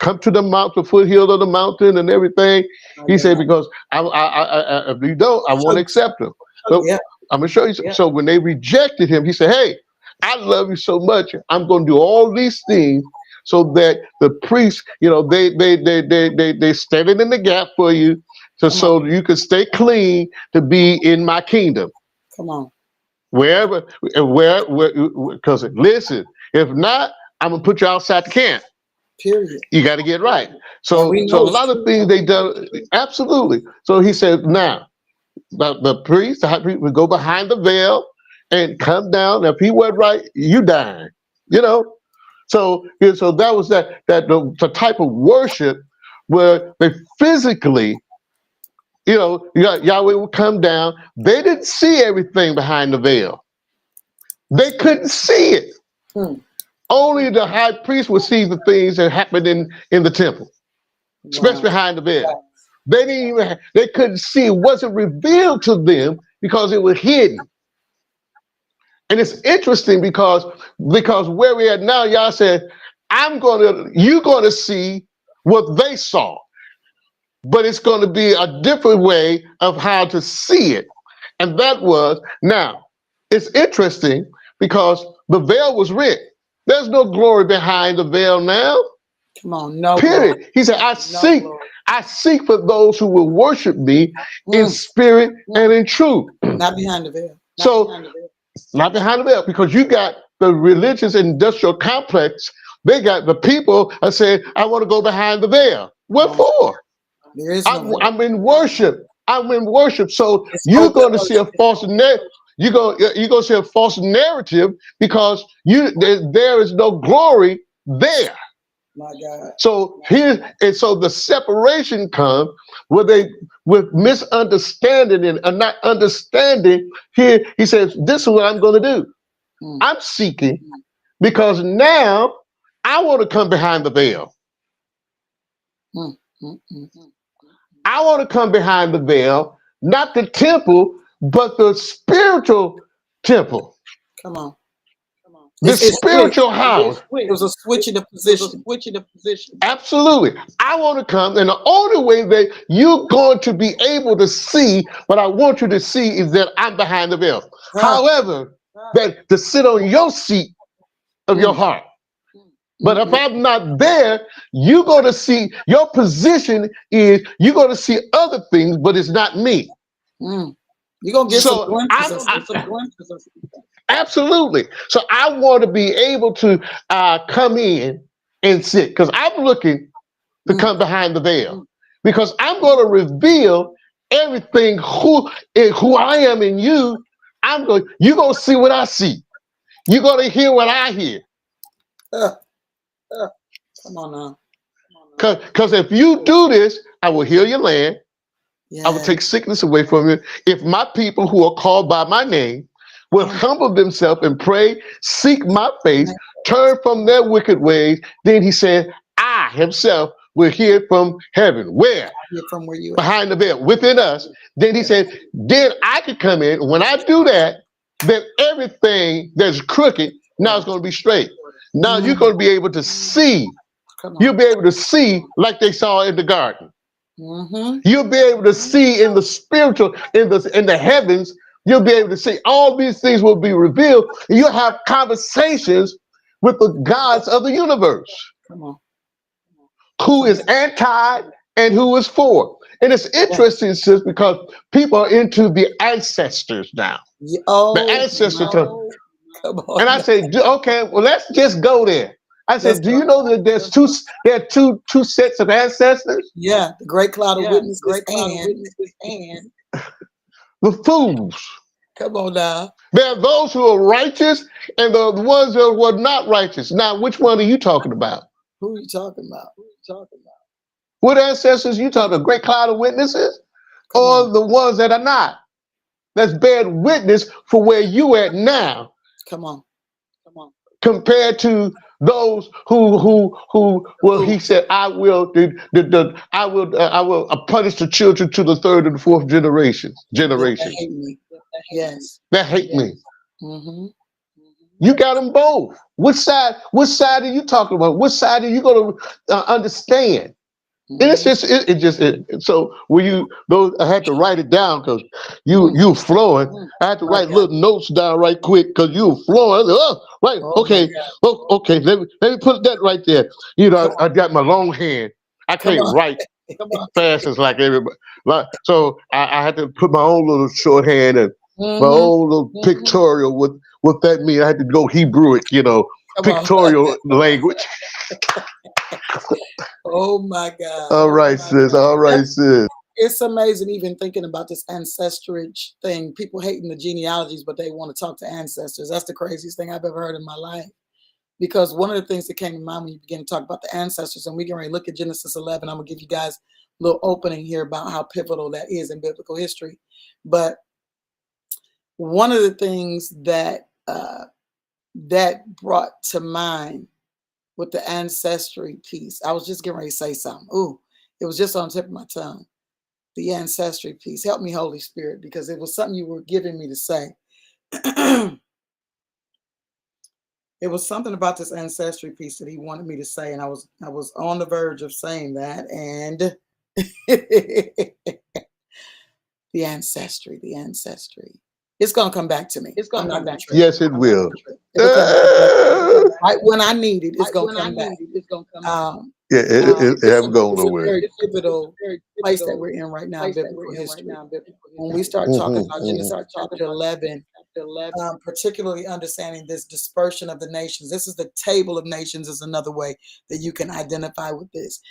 come to the mountain, the foothill of the mountain and everything. He said, because if you don't, I won't accept them. So I'm gonna show you. So when they rejected him, he said, hey, I love you so much. I'm going to do all these things so that the priests, they standing in the gap for you, so you can stay clean to be in my kingdom. Come on. Where, because listen, if not, I'm gonna put you outside the camp. Period. You got to get right. So a lot of things they done. Absolutely. So he said, now the priest, the high priest, would go behind the veil and come down. If he wasn't right, you dying. So that was the type of worship where they physically, Yahweh would come down. They didn't see everything behind the veil. They couldn't see it. Only the high priest would see the things that happened in the temple, especially behind the veil. They couldn't see. It wasn't revealed to them because it was hidden. And it's interesting because where we're at now, Yah said, you're gonna see what they saw, but it's going to be a different way of how to see it. And that was, now, it's interesting because the veil was rent. There's no glory behind the veil now. Come on, no. Period. Glory. He said, I seek for those who will worship me in spirit and in truth. Not behind the veil. Not behind the veil, because you got the religious industrial complex. They got the people that say, I want to go behind the veil. What for? There is no I'm in worship. I'm in worship. So you're going to see a false narrative. You're going to see a false narrative because there is no glory there. My God. So so the separation comes with misunderstanding and not understanding. Here he says, this is what I'm going to do. I'm seeking because now I want to come behind the veil. I want to come behind the veil, not the temple, but the spiritual temple. Come on. The spiritual house. It was a switch in the position. Absolutely. I want to come, and the only way that you're going to be able to see what I want you to see is that I'm behind the veil. However, that to sit on your seat of your heart. But if I'm not there, you're going to see, your position is you're going to see other things, but it's not me. You're going to get some glimpses. Absolutely. So I want to be able to come in and sit, because I'm looking to come behind the veil, because I'm going to reveal everything who I am in you. You're going to see what I see. You're going to hear what I hear. Come on now. Because if you do this, I will heal your land. I will take sickness away from you. If my people who are called by my name will humble themselves and pray, seek my face, turn from their wicked ways, then he said, I himself will hear from heaven. Where? From where you behind the veil, within us. Then he said, then I could come in. When I do that, then everything that's crooked now is going to be straight. Now you're going to be able to see. You'll be able to see like they saw in the garden. You'll be able to see in the spiritual, in the heavens. You'll be able to see all these things will be revealed. And you'll have conversations with the gods of the universe. Who is anti and who is for. And it's interesting, sis, because people are into the ancestors now. The ancestors. Come on. And I say, okay, well, let's just go there. I Let's said, do go. you know that there are two sets of ancestors? Yeah, the great cloud of witnesses Great cloud of and witnesses and The fools. come on now. There are those who are righteous and the ones that were not righteous. Now, which one are you talking about? Who are you talking about? What ancestors you talking about? The great cloud of witnesses? Come Or on. the ones that are not? That's bearing witness for where you at now, Come on. compared to those well, he said, I will I will punish the children to the third and fourth generation That hate me. Yes. that hate me. Mm-hmm. You got them both. Which side are you talking about? Which side are you going to understand? And it's just so when you those I had to write it down because you were flowing. I had to My write God. little notes down right quick because you were flowing. I said, oh, right, Oh my okay, God. okay. Let me put that right there. You know, I got my long hand. I Come can't on. write fast as like everybody. So I had to put my own little shorthand and my Mm-hmm. own little pictorial. What that mean? I had to go Hebrewic, Come on. pictorial language. Oh my God. All right, sis. All right, sis. It's amazing even thinking about this ancestrage thing. People hating the genealogies, but they want to talk to ancestors. That's the craziest thing I've ever heard in my life. Because one of the things that came to mind when you begin to talk about the ancestors, and we can already look at Genesis 11, I'm going to give you guys a little opening here about how pivotal that is in biblical history. But one of the things that that brought to mind with the ancestry piece, I was just getting ready to say something. Ooh, it was just on the tip of my tongue. The ancestry piece. Help me, Holy Spirit, because it was something you were giving me to say. It was something about this ancestry piece that he wanted me to say, and I was on the verge of saying that. And the ancestry. It's gonna come back to me. it's gonna I'm not come gonna back. trip. Yes, it will. It'll come back. Right when I need it, it's gonna come back. It's gonna come back. Yeah, it It's haven't gone it's a nowhere. very pivotal Very place that pivotal we're in right now in place that biblical we're in right history. now in biblical When history. we start talking about Mm-hmm. Genesis chapter 11, Chapter 11. particularly understanding this dispersion of the nations. This is the table of nations is another way that you can identify with this.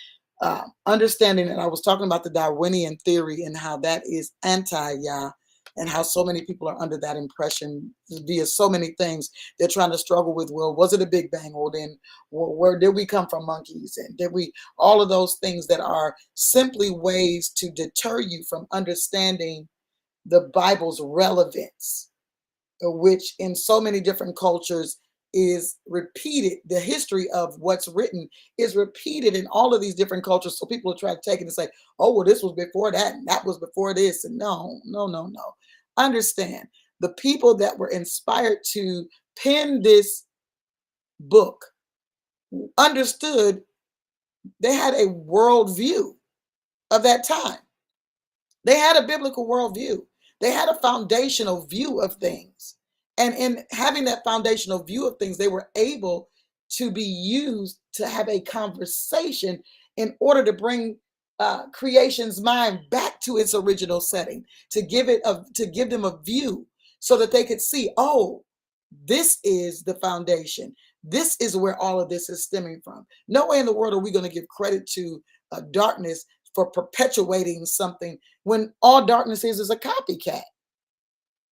Understanding that I was talking about the Darwinian theory and how that is anti-Yah, and how so many people are under that impression via so many things. They're trying to struggle with, well, was it a Big Bang? Or then where did we come from, monkeys? And did we, all of those things that are simply ways to deter you from understanding the Bible's relevance, which in so many different cultures is repeated. The history of what's written is repeated in all of these different cultures. So people try to take it and say, oh, well, this was before that, and that was before this. And no. Understand, the people that were inspired to pen this book understood they had a worldview of that time. They had a biblical worldview. They had a foundational view of things. And in having that foundational view of things, they were able to be used to have a conversation in order to bring creation's mind back to its original setting, to give them a view so that they could see, oh, this is the foundation. This is where all of this is stemming from. No way in the world are we going to give credit to darkness for perpetuating something when all darkness is a copycat.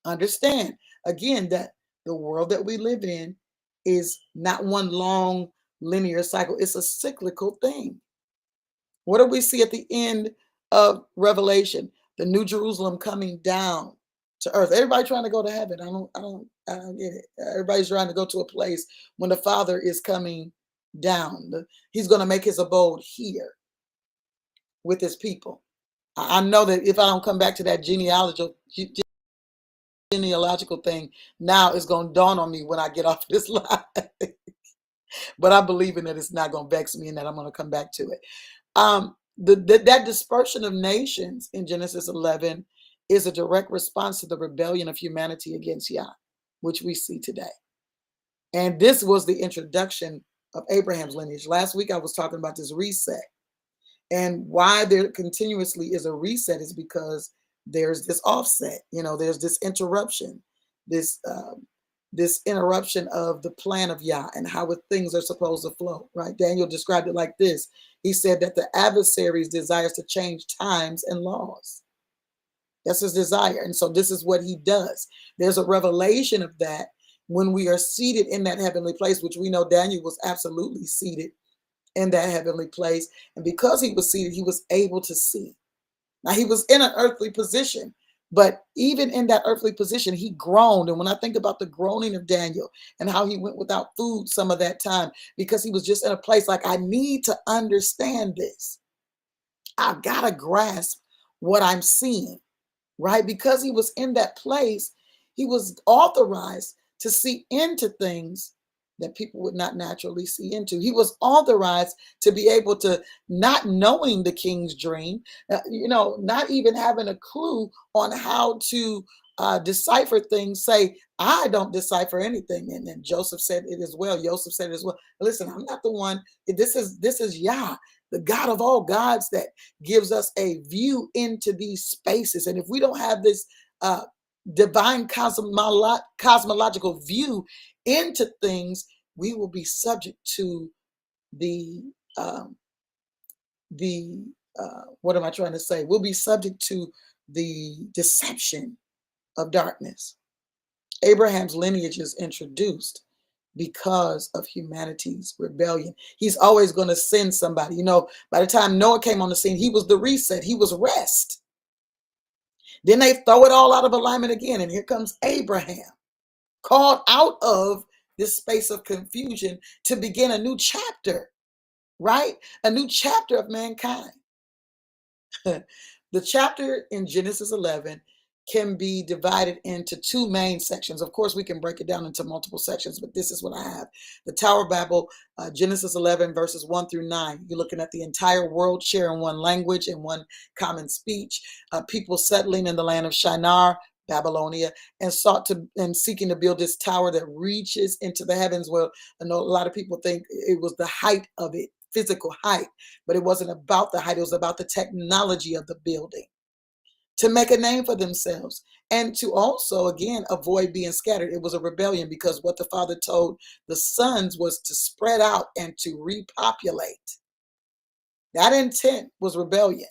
Understand, again, that the world that we live in is not one long linear cycle. It's a cyclical thing. What do we see at the end of Revelation? The New Jerusalem coming down to earth. Everybody trying to go to heaven. I don't get it. Everybody's trying to go to a place when the Father is coming down. He's going to make his abode here with his people. I know that if I don't come back to that genealogical thing, now it's going to dawn on me when I get off this line. But I'm believing that it's not going to vex me and that I'm going to come back to it. That dispersion of nations in Genesis 11 is a direct response to the rebellion of humanity against Yah, which we see today. And this was the introduction of Abraham's lineage. Last week I was talking about this reset. And why there continuously is a reset is because there's this offset, there's this interruption, this this interruption of the plan of Yah and how things are supposed to flow, right? Daniel described it like this. He said that the adversaries desires to change times and laws. That's his desire. And so this is what he does. There's a revelation of that when we are seated in that heavenly place, which we know Daniel was absolutely seated in that heavenly place. And because he was seated, he was able to see. Now, he was in an earthly position, but even in that earthly position, he groaned. And when I think about the groaning of Daniel and how he went without food some of that time, because he was just in a place like, I need to understand this. I've got to grasp what I'm seeing, right? Because he was in that place, he was authorized to see into things that people would not naturally see into. He was authorized to be able to, not knowing the king's dream, not even having a clue on how to decipher things, say, I don't decipher anything. And then Joseph said it as well. Joseph said it as well. Listen, I'm not the one. This is Yah, the God of all gods, that gives us a view into these spaces. And if we don't have this divine cosmological view into things, we will be subject to the what am I trying to say? We'll be subject to the deception of darkness. Abraham's lineage is introduced because of humanity's rebellion. He's always going to send somebody. By the time Noah came on the scene, he was the reset. He was rest. Then they throw it all out of alignment again. And here comes Abraham, called out of this space of confusion to begin a new chapter, right? A new chapter of mankind. The chapter in Genesis 11 can be divided into two main sections. Of course, we can break it down into multiple sections, but this is what I have. The Tower of Babel, Genesis 11, verses 1 through 9. You're looking at the entire world sharing one language and one common speech. People settling in the land of Shinar, Babylonia, and seeking to build this tower that reaches into the heavens. Well, I know a lot of people think it was the height of it, physical height, but it wasn't about the height. It was about the technology of the building, to make a name for themselves, and to also, again, avoid being scattered. It was a rebellion, because what the Father told the sons was to spread out and to repopulate. That intent was rebellion,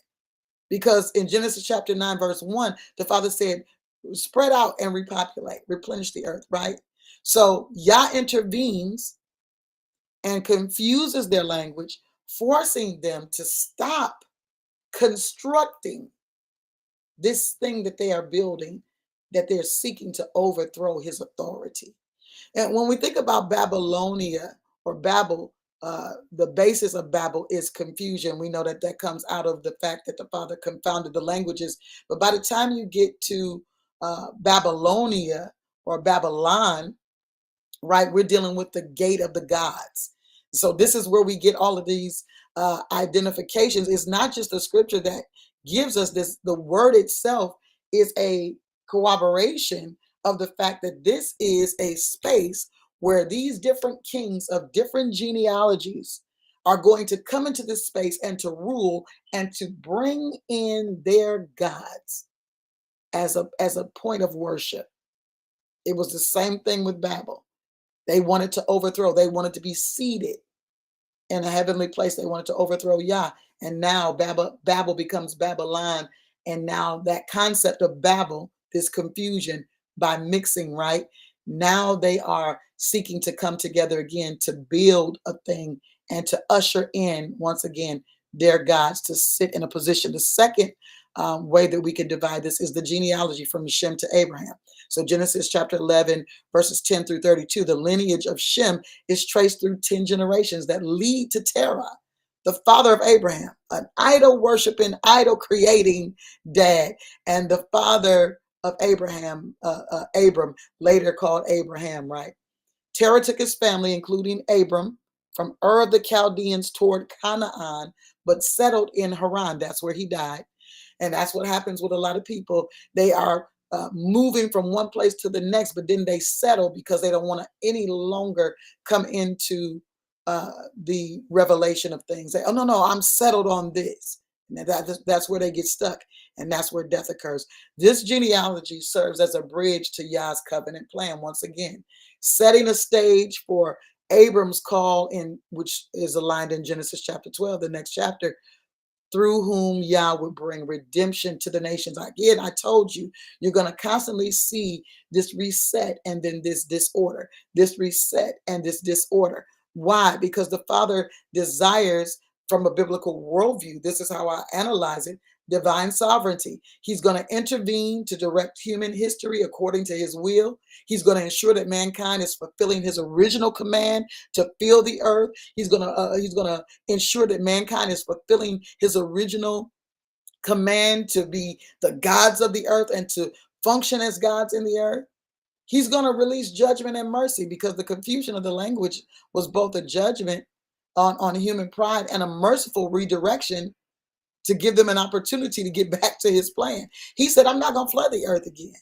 because in Genesis chapter 9, verse 1, the Father said, spread out and repopulate, replenish the earth, right? So Yah intervenes and confuses their language, forcing them to stop constructing this thing that they are building, that they're seeking to overthrow his authority. And when we think about Babylonia or Babel, the basis of Babel is confusion. We know that that comes out of the fact that the Father confounded the languages. But by the time you get to Babylonia or Babylon, right, we're dealing with the gate of the gods. So this is where we get all of these identifications. It's not just the scripture that gives us this. The word itself is a corroboration of the fact that this is a space where these different kings of different genealogies are going to come into this space and to rule and to bring in their gods as a point of worship. It was the same thing with Babel. They wanted to overthrow. They wanted to be seated in a heavenly place. They wanted to overthrow Yah. And now Babel becomes Babylon. And now that concept of Babel, this confusion by mixing, right? Now they are seeking to come together again to build a thing and to usher in, once again, their gods to sit in a position. The second way that we can divide this is the genealogy from Shem to Abraham. So Genesis chapter 11, verses 10 through 32, the lineage of Shem is traced through 10 generations that lead to Terah, the father of Abraham, an idol worshiping, idol creating dad, and the father of Abraham, Abram, later called Abraham, right? Terah took his family, including Abram, from Ur of the Chaldeans toward Canaan, but settled in Haran. That's where he died. And that's what happens with a lot of people. They are moving from one place to the next, but then they settle because they don't want to any longer come into the revelation of things. They, oh, no, I'm settled on this. And that's where they get stuck, and that's where death occurs. This genealogy serves as a bridge to Yah's covenant plan, once again, setting a stage for Abram's call, in which is aligned in Genesis chapter 12, the next chapter, through whom Yah would bring redemption to the nations. Again, I told you, you're going to constantly see this reset and then this disorder, this reset and this disorder. Why? Because the Father desires, from a biblical worldview, this is how I analyze it, divine sovereignty. He's going to intervene to direct human history according to his will. He's going to ensure that mankind is fulfilling his original command to fill the earth. He's going to ensure that mankind is fulfilling his original command to be the gods of the earth and to function as gods in the earth. He's going to release judgment and mercy, because the confusion of the language was both a judgment on human pride and a merciful redirection to give them an opportunity to get back to his plan. He said, I'm not going to flood the earth again.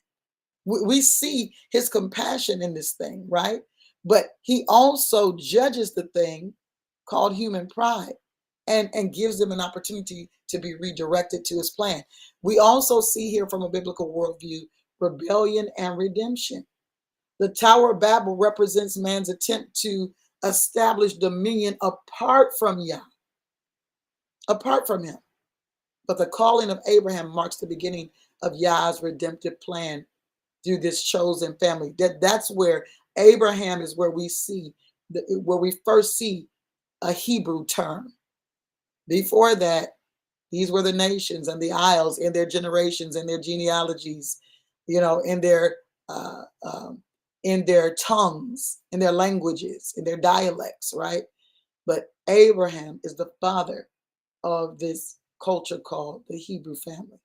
We see his compassion in this thing, right? But he also judges the thing called human pride and gives them an opportunity to be redirected to his plan. We also see here, from a biblical worldview, rebellion and redemption. The Tower of Babel represents man's attempt to establish dominion apart from Yah, apart from him. But the calling of Abraham marks the beginning of Yah's redemptive plan through this chosen family. That's where Abraham is, where we first see a Hebrew term. Before that, these were the nations and the isles in their generations and their genealogies, in their tongues, in their languages, in their dialects, right? But Abraham is the father of this culture called the Hebrew family.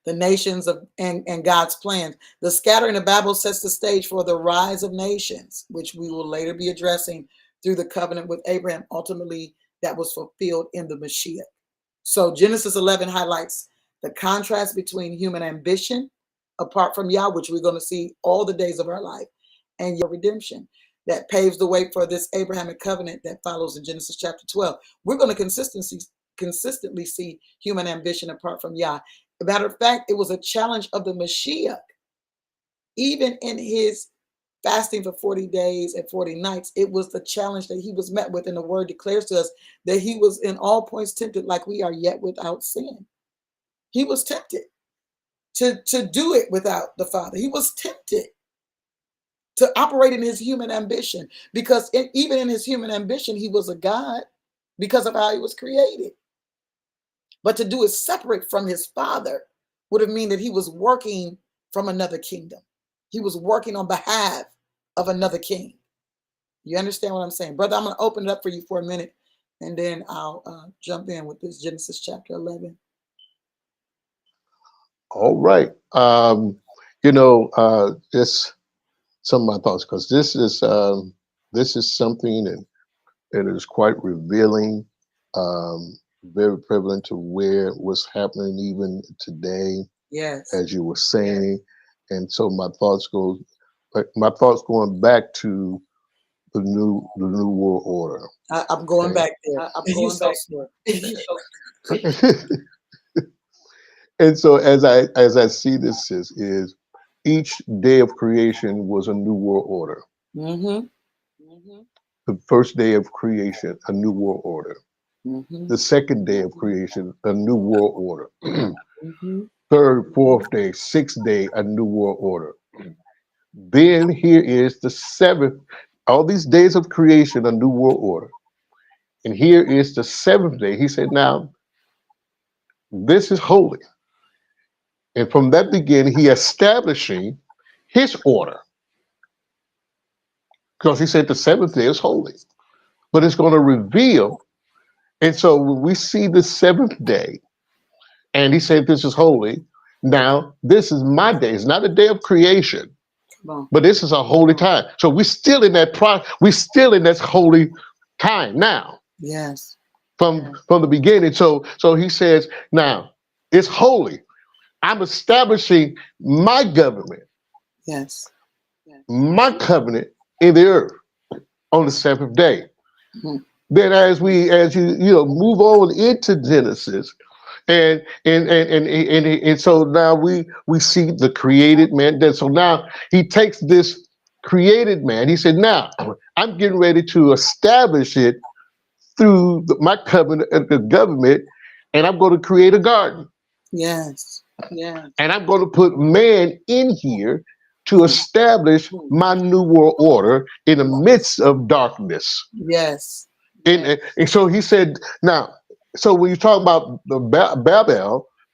The nations and God's plans. The scattering of Babel sets the stage for the rise of nations, which we will later be addressing through the covenant with Abraham. Ultimately, that was fulfilled in the Mashiach. So Genesis 11 highlights the contrast between human ambition, apart from Yah, which we're going to see all the days of our life, and your redemption. That paves the way for this Abrahamic covenant that follows in Genesis chapter 12. We're going to consistently see human ambition apart from Yah. As a matter of fact, it was a challenge of the Mashiach. Even in his fasting for 40 days and 40 nights, it was the challenge that he was met with. And the word declares to us that he was in all points tempted like we are, yet without sin. He was tempted to do it without the Father. He was tempted to operate in his human ambition, because even in his human ambition, he was a God because of how he was created. But to do it separate from his Father would have meant that he was working from another kingdom. He was working on behalf of another king. You understand what I'm saying? Brother, I'm going to open it up for you for a minute, and then I'll jump in with this Genesis chapter 11. All right. Just some of my thoughts, because this is something that is quite revealing, very prevalent to what's happening even today. Yes. As you were saying, and so my thoughts going back to the new world order. I'm going back there. And so as I see this is each day of creation was a new world order. Mm-hmm. The first day of creation, a new world order. Mm-hmm. The second day of creation, a new world order. Mm-hmm. Third, fourth day, sixth day, a new world order. Then here is the seventh, all these days of creation, a new world order. And here is the seventh day. He said, now, this is holy. And from that beginning, he establishing his order. Because he said the seventh day is holy. But it's going to reveal. And so when we see the seventh day, and he said this is holy, now this is my day. It's not a day of creation, but this is a holy time. So we're still in that we're still in this holy time now. Yes. From the beginning. So he says, now it's holy. I'm establishing my government. Yes. My covenant in the earth on the seventh day. Mm-hmm. then as you move on into Genesis, and so now we see the created man. Then so now he takes this created man. He said, now I'm getting ready to establish it through my covenant, the government, and I'm going to create a garden. Yes. Yeah. And I'm going to put man in here to establish my new world order in the midst of darkness. Yes. And so he said, now, so when you talk about the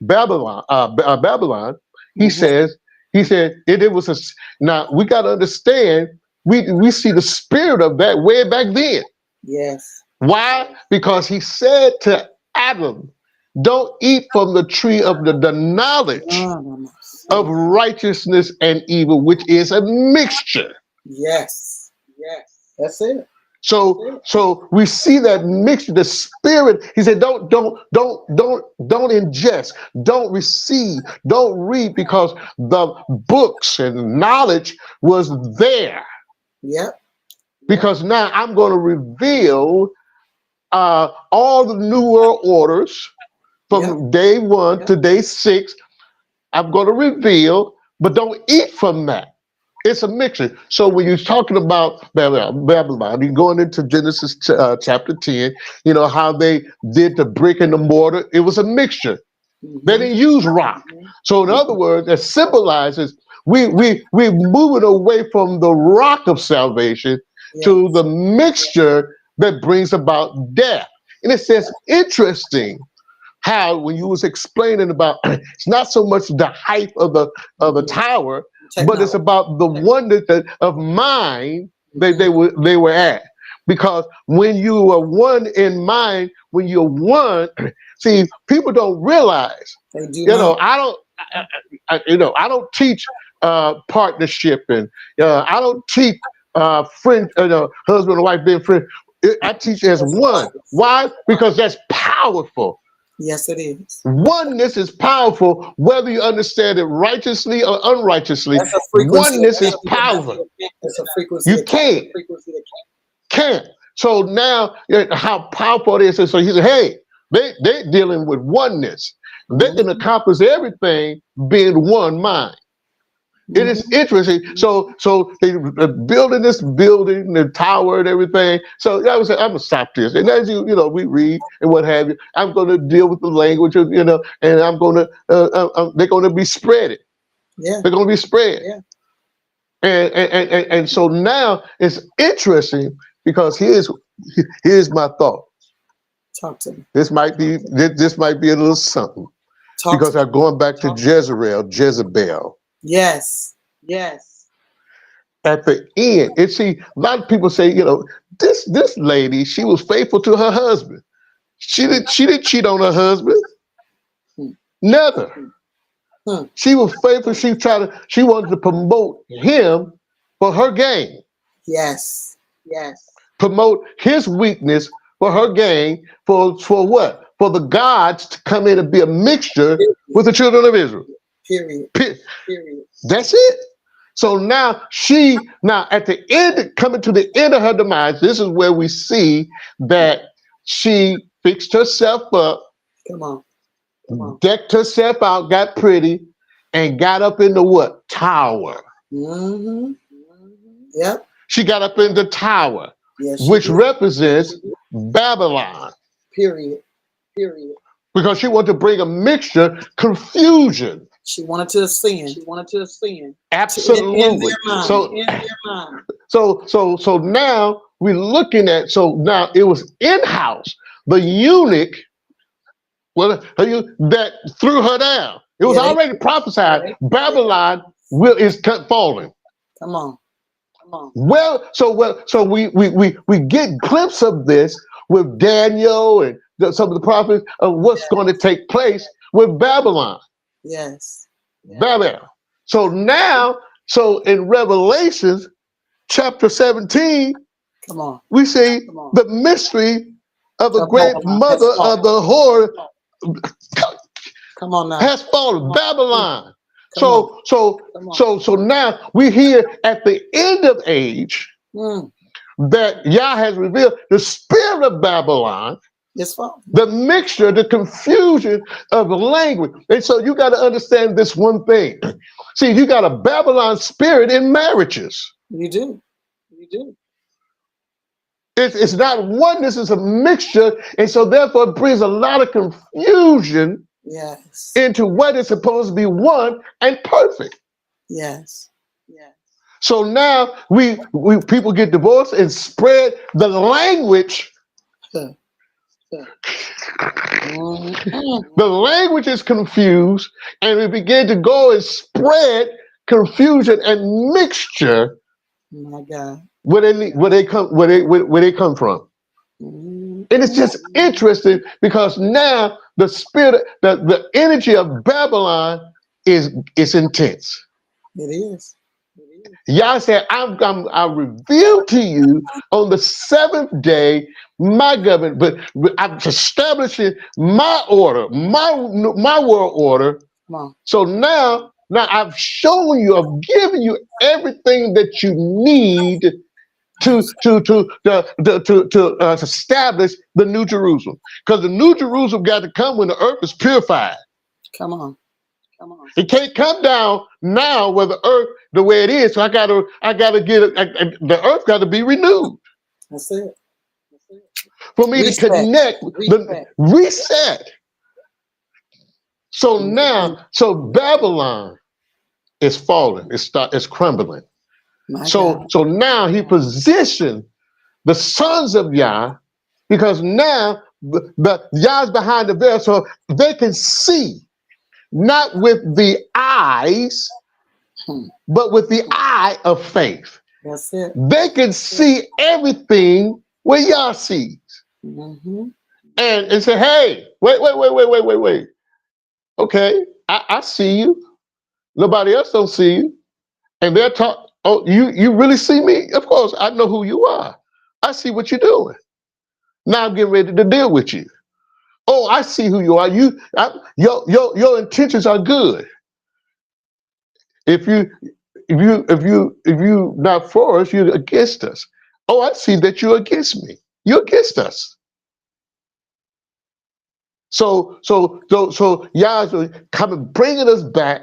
Babylon, he said it was now we got to understand, we see the spirit of that way back then. Yes. Why? Because he said to Adam, don't eat from the tree of the knowledge of righteousness and evil, which is a mixture. Yes. Yes. That's it. So we see that mixture, the spirit. He said, don't ingest, don't receive, don't read, because the books and knowledge was there. Yep. Because now I'm going to reveal all the new world orders from day 1 to day 6. I'm going to reveal, but don't eat from that. It's a mixture. So when you're talking about Babylon, you're going into Genesis chapter 10, you know how they did the brick and the mortar. It was a mixture. They didn't use rock. So in other words, it symbolizes we're moving away from the rock of salvation to the mixture that brings about death. And it says, interesting how when you was explaining about it's not so much the height of the tower, but it's about the oneness of mind that they were at. Because when you are one in mind, when you're one, see, people don't realize. They do not. I don't teach partnership, and I don't teach friend, husband and wife being friends. I teach as one. Why? Because that's powerful. Yes, it is. Oneness is powerful, whether you understand it righteously or unrighteously. Oneness is powerful. It's a frequency. You can't. So now, how powerful it is. So he said, hey, they're dealing with oneness. They can accomplish everything being one mind. It is interesting. So they building this building, the tower and everything. So I was saying, I'm gonna stop this. And as we read and what have you, I'm gonna deal with the language of, and I'm gonna they're gonna be spreaded. Yeah. They're gonna be spread. Yeah. And so now it's interesting because here's my thought. Talk to me. This might be a little something. Because I'm going back to Jezebel. Yes. At the end, a lot of people say, this lady, she was faithful to her husband. She didn't cheat on her husband. Never. She was faithful. She wanted to promote him for her gain. Yes. Promote his weakness for her gain. For what? For the gods to come in and be a mixture with the children of Israel. Period. That's it. So now at the end, coming to the end of her demise, this is where we see that she fixed herself up. Come on. Decked herself out, got pretty, and got up in the what? Tower. Yep. She got up in the tower, yes, which represents Babylon. Period. Because she wanted to bring a mixture, confusion. She wanted to ascend. Absolutely. In their mind. So now we're looking at, now it was in-house. The eunuch, that threw her down. It was already prophesied. Right. Babylon is falling. Come on. Well, so we get glimpse of this with Daniel and some of the prophets of what's going to take place with Babylon. Yes. Babylon. So now, in Revelations chapter 17, come on, we see the mystery of the great mother of the whore. Come on now. Has fallen. Babylon. So now we're here at the end of age. that Yah has revealed, the spirit of Babylon, It's false. the mixture, the confusion of the language. And so you got to understand this one thing. See, you got a Babylon spirit in marriages. You do. You do. It's not oneness, it's a mixture. And so therefore it brings a lot of confusion Yes. into what is supposed to be one and perfect. Yes. Yes. So now we people get divorced and spread the language. Huh. The language is confused, and we begin to go and spread confusion and mixture. My God. Where they come from. And it's just interesting because now the spirit, the energy of Babylon is intense. It is. Yah said, I revealed to you on the seventh day my government, but I'm establishing my order, my world order. Come on. So now I've shown you, I've given you everything that you need to establish the New Jerusalem, because the New Jerusalem got to come when the earth is purified. Come on. Come on. It can't come down now where the earth the way it is. So I gotta get it. The earth got to be renewed. That's it. For me to connect, reset. So now, so Babylon is falling. It's crumbling. So now he positioned the sons of Yah, because now the Yah's behind the veil, so they can see, not with the eyes, but with the eye of faith. That's it. They can see everything where Yah sees. And say, hey, wait. Okay, I see you. Nobody else don't see you. And they're talking, oh, you really see me? Of course, I know who you are. I see what you're doing. Now I'm getting ready to deal with you. Oh, I see who you are. Your intentions are good. If you not for us, you're against us. Oh, I see that you're against me. You're against us. So Yah's coming, bringing us back.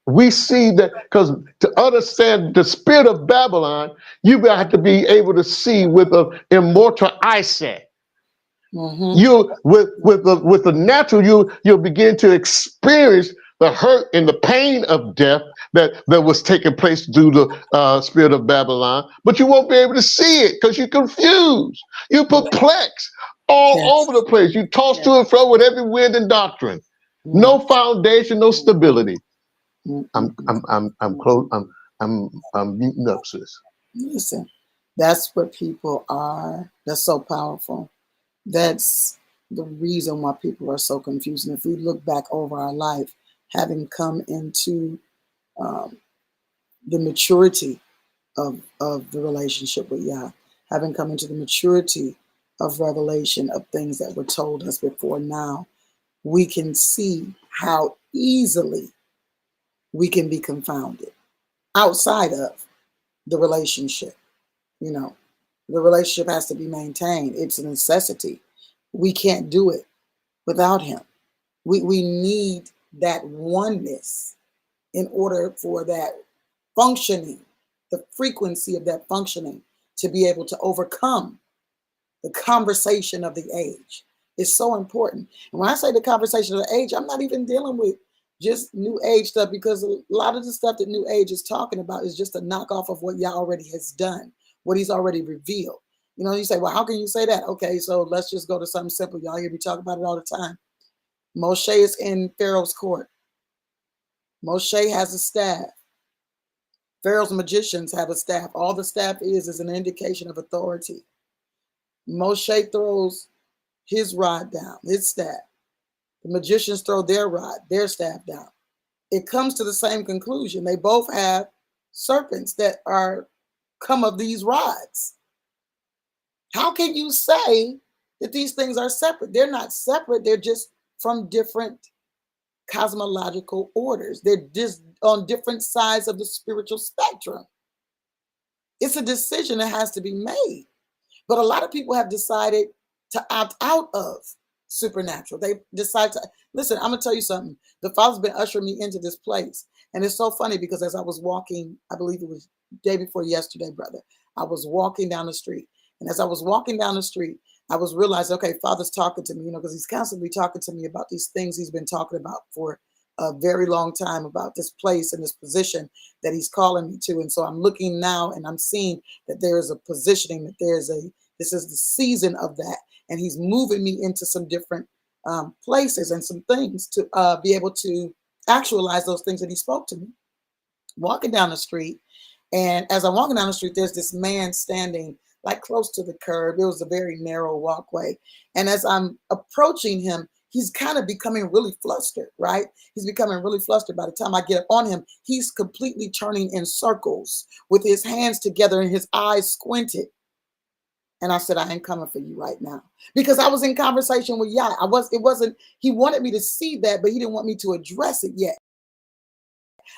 We see that, because to understand the spirit of Babylon, you have to be able to see with an immortal eyesight. You with the natural, you'll begin to experience the hurt and the pain of death that was taking place through the spirit of Babylon, but you won't be able to see it because you're confused, you're perplexed, all over the place. You toss to and fro with every wind and doctrine. No foundation, no stability. I'm close. I'm muting up, sis. Listen, that's what people are. That's so powerful. That's the reason why people are so confused. And if we look back over our life, having come into the maturity of the relationship with Yah, having come into the maturity of revelation of things that were told us before now, we can see how easily we can be confounded outside of the relationship. You know, the relationship has to be maintained. It's a necessity. We can't do it without him. We need that oneness in order for that functioning, the frequency of that functioning, to be able to overcome the conversation of the age. It's so important. And when I say the conversation of the age, I'm not even dealing with just New Age stuff, because a lot of the stuff that New Age is talking about is just a knockoff of what Yah already has done, what he's already revealed. You know, you say, well, how can you say that? Okay, so let's just go to something simple. Y'all hear me talk about it all the time. Moshe is in Pharaoh's court. Moshe has a staff. Pharaoh's magicians have a staff. All the staff is an indication of authority. Moshe throws his rod down, his staff. The magicians throw their rod, their staff down. It comes to the same conclusion. They both have serpents that are come of these rods. How can you say that these things are separate? They're not separate. They're just from different cosmological orders. They're just on different sides of the spiritual spectrum. It's a decision that has to be made. But a lot of people have decided to opt out of supernatural. They decide to listen. I'm gonna tell you something. The Father's been ushering me into this place, and it's so funny because as I was walking, I believe it was day before yesterday, brother. I was walking down the street, and as I was walking down the street, I was realizing, okay, Father's talking to me, because he's constantly talking to me about these things he's been talking about for a very long time, about this place and this position that he's calling me to. And so I'm looking now and I'm seeing that there is a positioning, that this is the season of that. And he's moving me into some different places and some things to be able to actualize those things that he spoke to me. Walking down the street, and as I'm walking down the street, there's this man standing like close to the curb. It was a very narrow walkway. And as I'm approaching him, he's kind of becoming really flustered, right? He's becoming really flustered. By the time I get up on him, he's completely turning in circles with his hands together and his eyes squinted. And I said, I ain't coming for you right now. Because I was in conversation with Yah. He wanted me to see that, but he didn't want me to address it yet.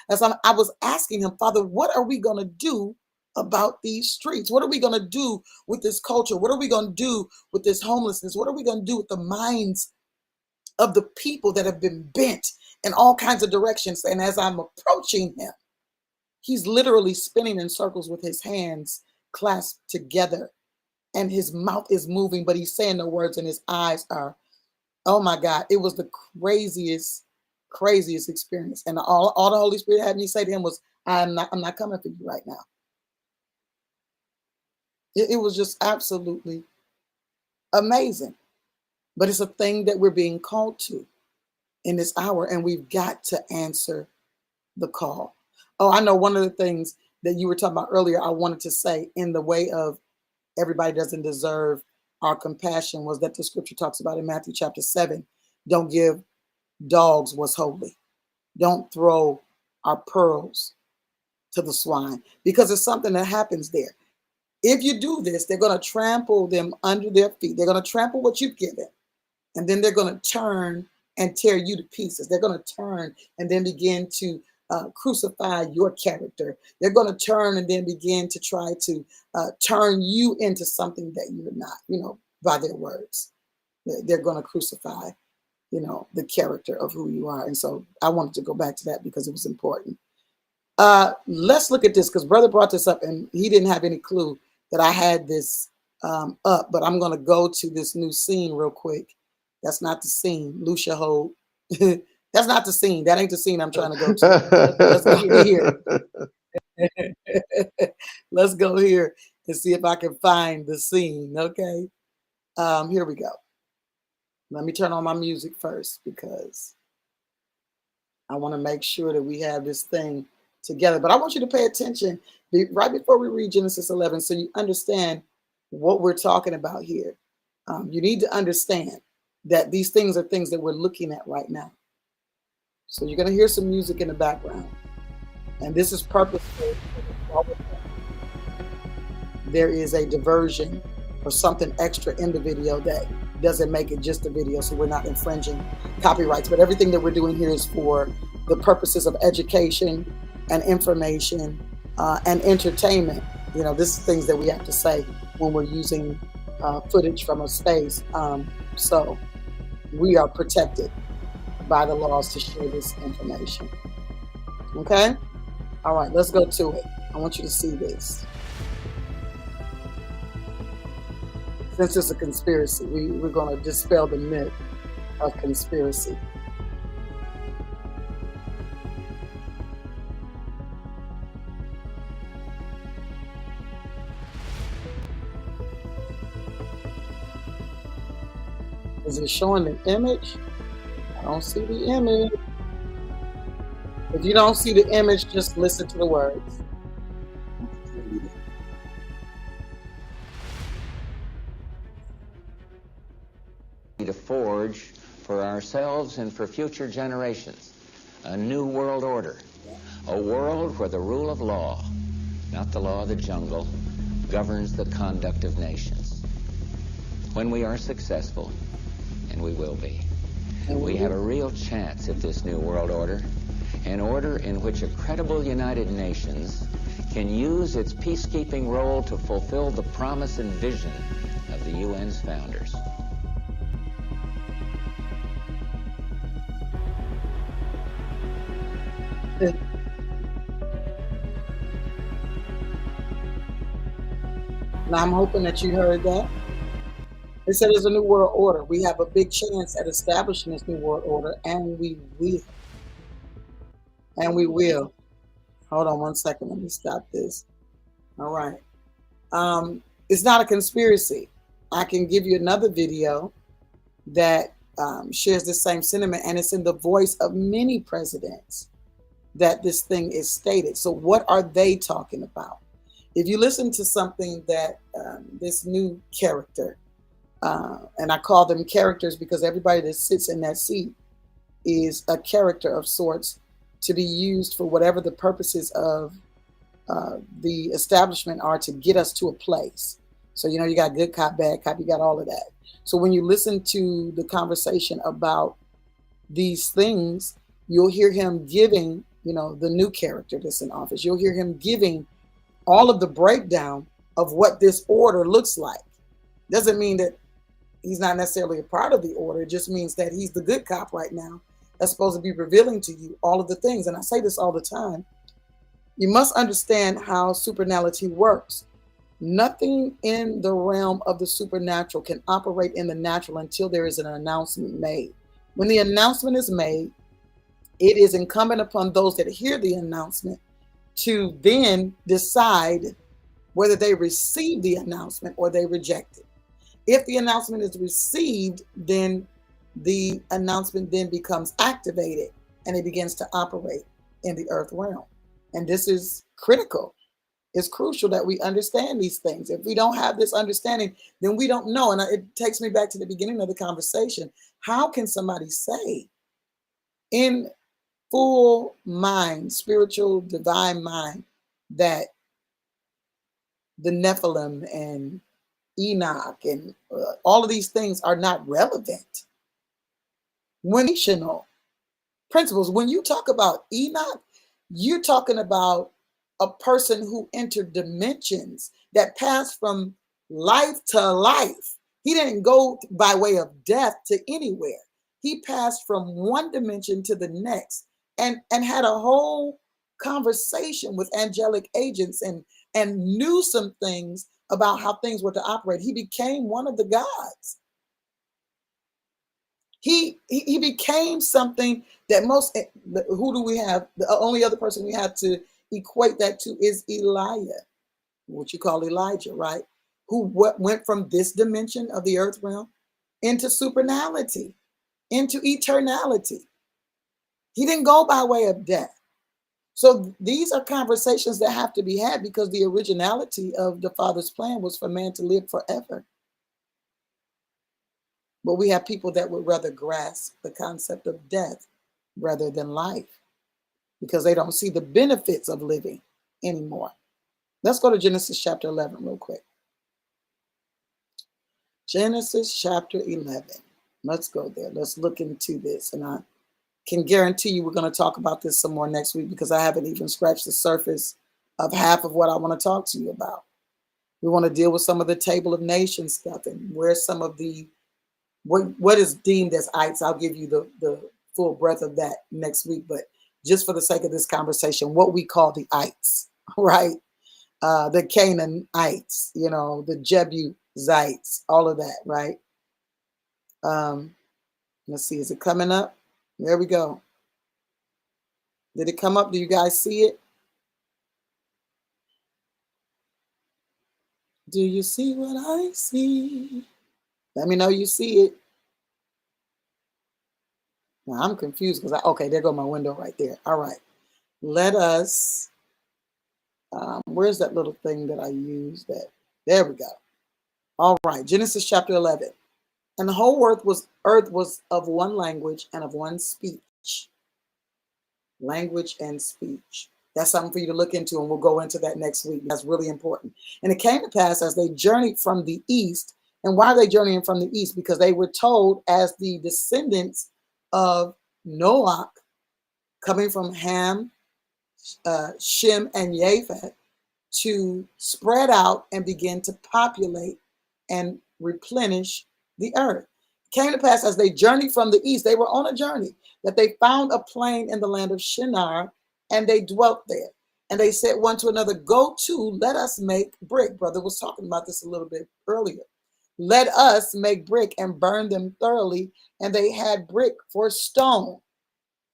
As I was asking him, Father, what are we going to do about these streets? What are we going to do with this culture? What are we going to do with this homelessness? What are we going to do with the minds of the people that have been bent in all kinds of directions? And as I'm approaching him, he's literally spinning in circles with his hands clasped together, and his mouth is moving, but he's saying the words, and his eyes are, oh my God, it was the craziest experience. And all the Holy Spirit had me say to him was, I'm not coming for you right now. It was just absolutely amazing. But it's a thing that we're being called to in this hour, and we've got to answer the call. Oh, I know one of the things that you were talking about earlier, I wanted to say in the way of everybody doesn't deserve our compassion, was that the scripture talks about in Matthew chapter 7, don't give dogs what's holy. Don't throw our pearls to the swine, because it's something that happens there. If you do this, they're going to trample them under their feet. They're going to trample what you've given, and then they're going to turn and tear you to pieces. They're going to turn and then begin to crucify your character. They're going to turn and then begin to try to turn you into something that you're not, by their words. They're going to crucify, the character of who you are. And so I wanted to go back to that because it was important. Let's look at this, because brother brought this up and he didn't have any clue that I had this up, but I'm going to go to this new scene real quick. That's not the scene. Lucia Holt. That's not the scene. That ain't the scene I'm trying to go to. Let's go here. Let's go here and see if I can find the scene. Okay. Here we go. Let me turn on my music first, because I want to make sure that we have this thing together. But I want you to pay attention right before we read Genesis 11, so you understand what we're talking about here. You need to understand that these things are things that we're looking at right now. So you're going to hear some music in the background, and this is purposeful. There is a diversion or something extra in the video that doesn't make it just a video, so we're not infringing copyrights. But everything that we're doing here is for the purposes of education and information and entertainment. This is things that we have to say when we're using footage from a space. So we are protected by the laws to share this information. Okay? All right, let's go to it. I want you to see this. Since it's a conspiracy, we're going to dispel the myth of conspiracy. Is it showing the image? I don't see the image. If you don't see the image, just listen to the words. To forge for ourselves and for future generations a new world order, a world where the rule of law, not the law of the jungle, governs the conduct of nations. When we are successful, and we will be, we have a real chance at this new world order, an order in which a credible United Nations can use its peacekeeping role to fulfill the promise and vision of the UN's founders. Now, I'm hoping that you heard that. They said there's a new world order. We have a big chance at establishing this new world order, and we will. And we will. Hold on one second. Let me stop this. All right. It's not a conspiracy. I can give you another video that shares the same sentiment, and it's in the voice of many presidents that this thing is stated. So what are they talking about? If you listen to something that this new character, and I call them characters because everybody that sits in that seat is a character of sorts to be used for whatever the purposes of the establishment are to get us to a place. So, you know, you got good cop, bad cop, you got all of that. So when you listen to the conversation about these things, you'll hear him giving, you know, the new character that's in office, you'll hear him giving all of the breakdown of what this order looks like. Doesn't mean that he's not necessarily a part of the order. It just means that he's the good cop right now that's supposed to be revealing to you all of the things. And I say this all the time. You must understand how supernality works. Nothing in the realm of the supernatural can operate in the natural until there is an announcement made. When the announcement is made, it is incumbent upon those that hear the announcement to then decide whether they receive the announcement or they reject it. If the announcement is received, then the announcement then becomes activated and it begins to operate in the earth realm. And this is critical. It's crucial that we understand these things. If we don't have this understanding, then we don't know. And it takes me back to the beginning of the conversation. How can somebody say in full mind, spiritual, divine mind, that the Nephilim and Enoch and all of these things are not relevant? When principles, when you talk about Enoch, you're talking about a person who entered dimensions that passed from life to life. He didn't go by way of death to anywhere. He passed from one dimension to the next and had a whole conversation with angelic agents and knew some things about how things were to operate. He became one of the gods. He became something that most, who do we have? The only other person we have to equate that to is Elijah, what you call Elijah, right? Who went from this dimension of the earth realm into supernality, into eternality. He didn't go by way of death. So these are conversations that have to be had because the originality of the Father's plan was for man to live forever. But we have people that would rather grasp the concept of death rather than life because they don't see the benefits of living anymore. Let's go to Genesis chapter 11 real quick. Genesis chapter 11. Let's go there. Let's look into this. And I can guarantee you we're going to talk about this some more next week because I haven't even scratched the surface of half of what I want to talk to you about. We want to deal with some of the Table of Nations stuff and where some of the what is deemed as ites. I'll give you the full breadth of that next week, but just for the sake of this conversation, what we call the ites, right? The Canaanites, you know, the Jebusites, all of that, right? Let's see, is it coming up? There we go. Did it come up? Do you guys see it? Do you see what I see? Let me know you see it. Now I'm confused because okay, there go my window right there. All right. Let us, where's that little thing that I used? There we go. All right, Genesis chapter 11. And the whole earth was of one language and of one speech. Language and speech. That's something for you to look into, and we'll go into that next week. That's really important. And it came to pass as they journeyed from the east. And why are they journeying from the east? Because they were told as the descendants of Noah, coming from Ham, Shem, and Japheth, to spread out and begin to populate and replenish the earth. It came to pass as they journeyed from the east, they were on a journey, that they found a plain in the land of Shinar, and they dwelt there. And they said one to another, go to, let us make brick. Brother was talking about this a little bit earlier. Let us make brick and burn them thoroughly. And they had brick for stone.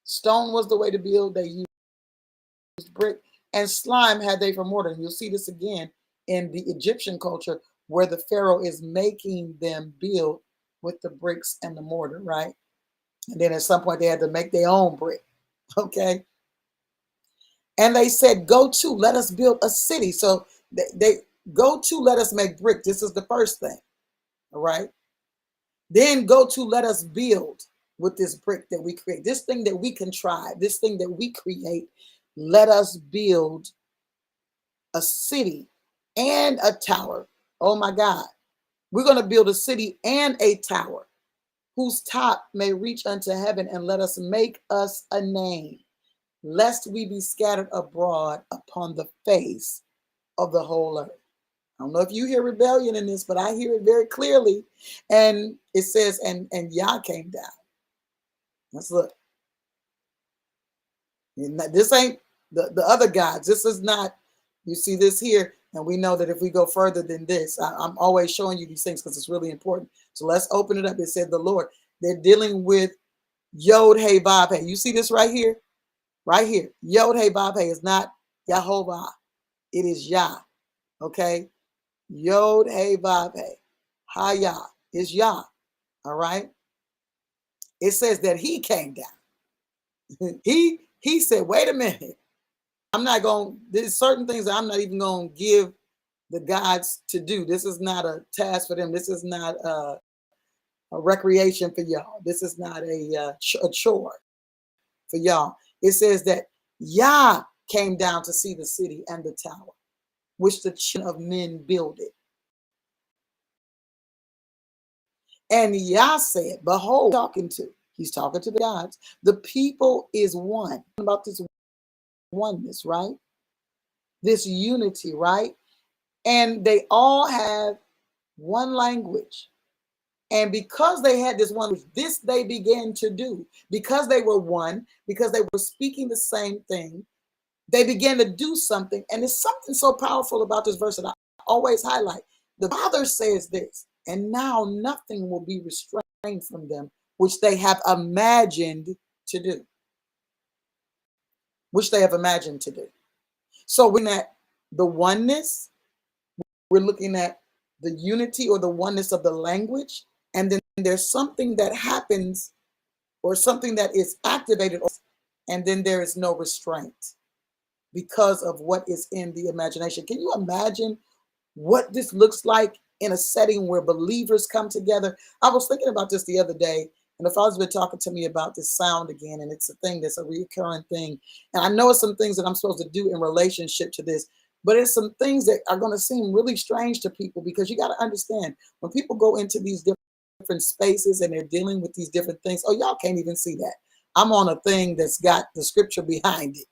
Stone was the way to build. They used brick. And slime had they for mortar. And you'll see this again in the Egyptian culture, where the Pharaoh is making them build with the bricks and the mortar, right? And then at some point they had to make their own brick, okay? And they said, go to, let us build a city. So they go to, let us make brick. This is the first thing, all right? Then go to, let us build with this brick that we create, this thing that we contrive, this thing that we create. Let us build a city and a tower. Oh my God. We're going to build a city and a tower whose top may reach unto heaven, and let us make us a name, lest we be scattered abroad upon the face of the whole earth. I don't know if you hear rebellion in this, but I hear it very clearly. And it says, and Yah came down. Let's look. And this ain't the other gods. This is not, you see this here. And we know that if we go further than this, I'm always showing you these things because it's really important. So let's open it up. It said the Lord. They're dealing with Yod Hey Vav Hey. You see this right here? Right here. Yod Hey Vav Hey is not Yahovah. It is Yah. Okay? Yod Hey Vav Hey. Haya is Yah. All right? It says that he came down. He said, wait a minute. I'm not going, there's certain things that I'm not even going to give the gods to do. This is not a task for them. This is not a recreation for y'all. This is not a chore for y'all. It says that Yah came down to see the city and the tower, which the children of men builded. And Yah said, behold, he's talking to the gods. The people is one. About this oneness, right? This unity, right? And they all have one language. And because they had this one language, this they began to do. Because they were one, because they were speaking the same thing, they began to do something. And there's something so powerful about this verse that I always highlight. The Father says this, and now nothing will be restrained from them, which they have imagined to do. Which they have imagined to do. So we're looking at the oneness, we're looking at the unity or the oneness of the language, and then there's something that happens or something that is activated, and then there is no restraint because of what is in the imagination. Can you imagine what this looks like in a setting where believers come together? I was thinking about this the other day, and the Father's been talking to me about this sound again, and it's a thing that's a recurring thing. And I know it's some things that I'm supposed to do in relationship to this, but it's some things that are going to seem really strange to people, because you got to understand, when people go into these different spaces and they're dealing with these different things, oh, y'all can't even see that. I'm on a thing that's got the scripture behind it.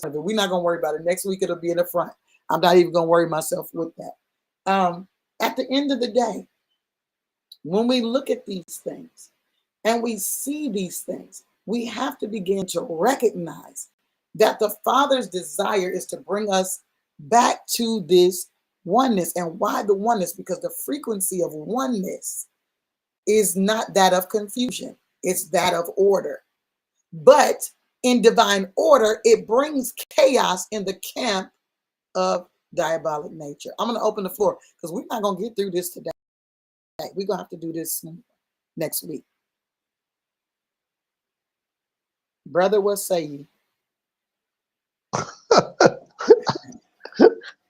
We're not going to worry about it. Next week, it'll be in the front. I'm not even going to worry myself with that. At the end of the day, when we look at these things and we see these things, we have to begin to recognize that the Father's desire is to bring us back to this oneness. And why the oneness? Because the frequency of oneness is not that of confusion. It's that of order. But in divine order, it brings chaos in the camp of diabolic nature. I'm going to open the floor because we're not going to get through this today. We're going to have to do this next week. Brother, what say you?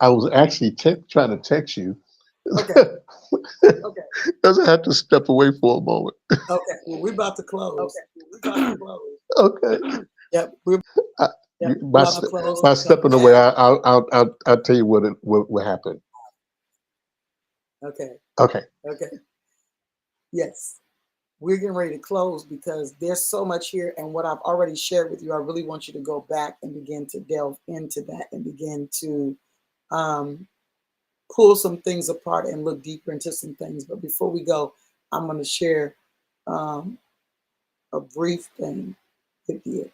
I was actually trying to text you. Okay. Okay. Because I had to step away for a moment. Okay. Well, we're about to close. Okay. Yep. By stepping away, I'll tell you what happened. Okay. Okay. Okay. Yes. We're getting ready to close because there's so much here. And what I've already shared with you, I really want you to go back and begin to delve into that and begin to pull some things apart and look deeper into some things. But before we go, I'm going to share a brief thing with you.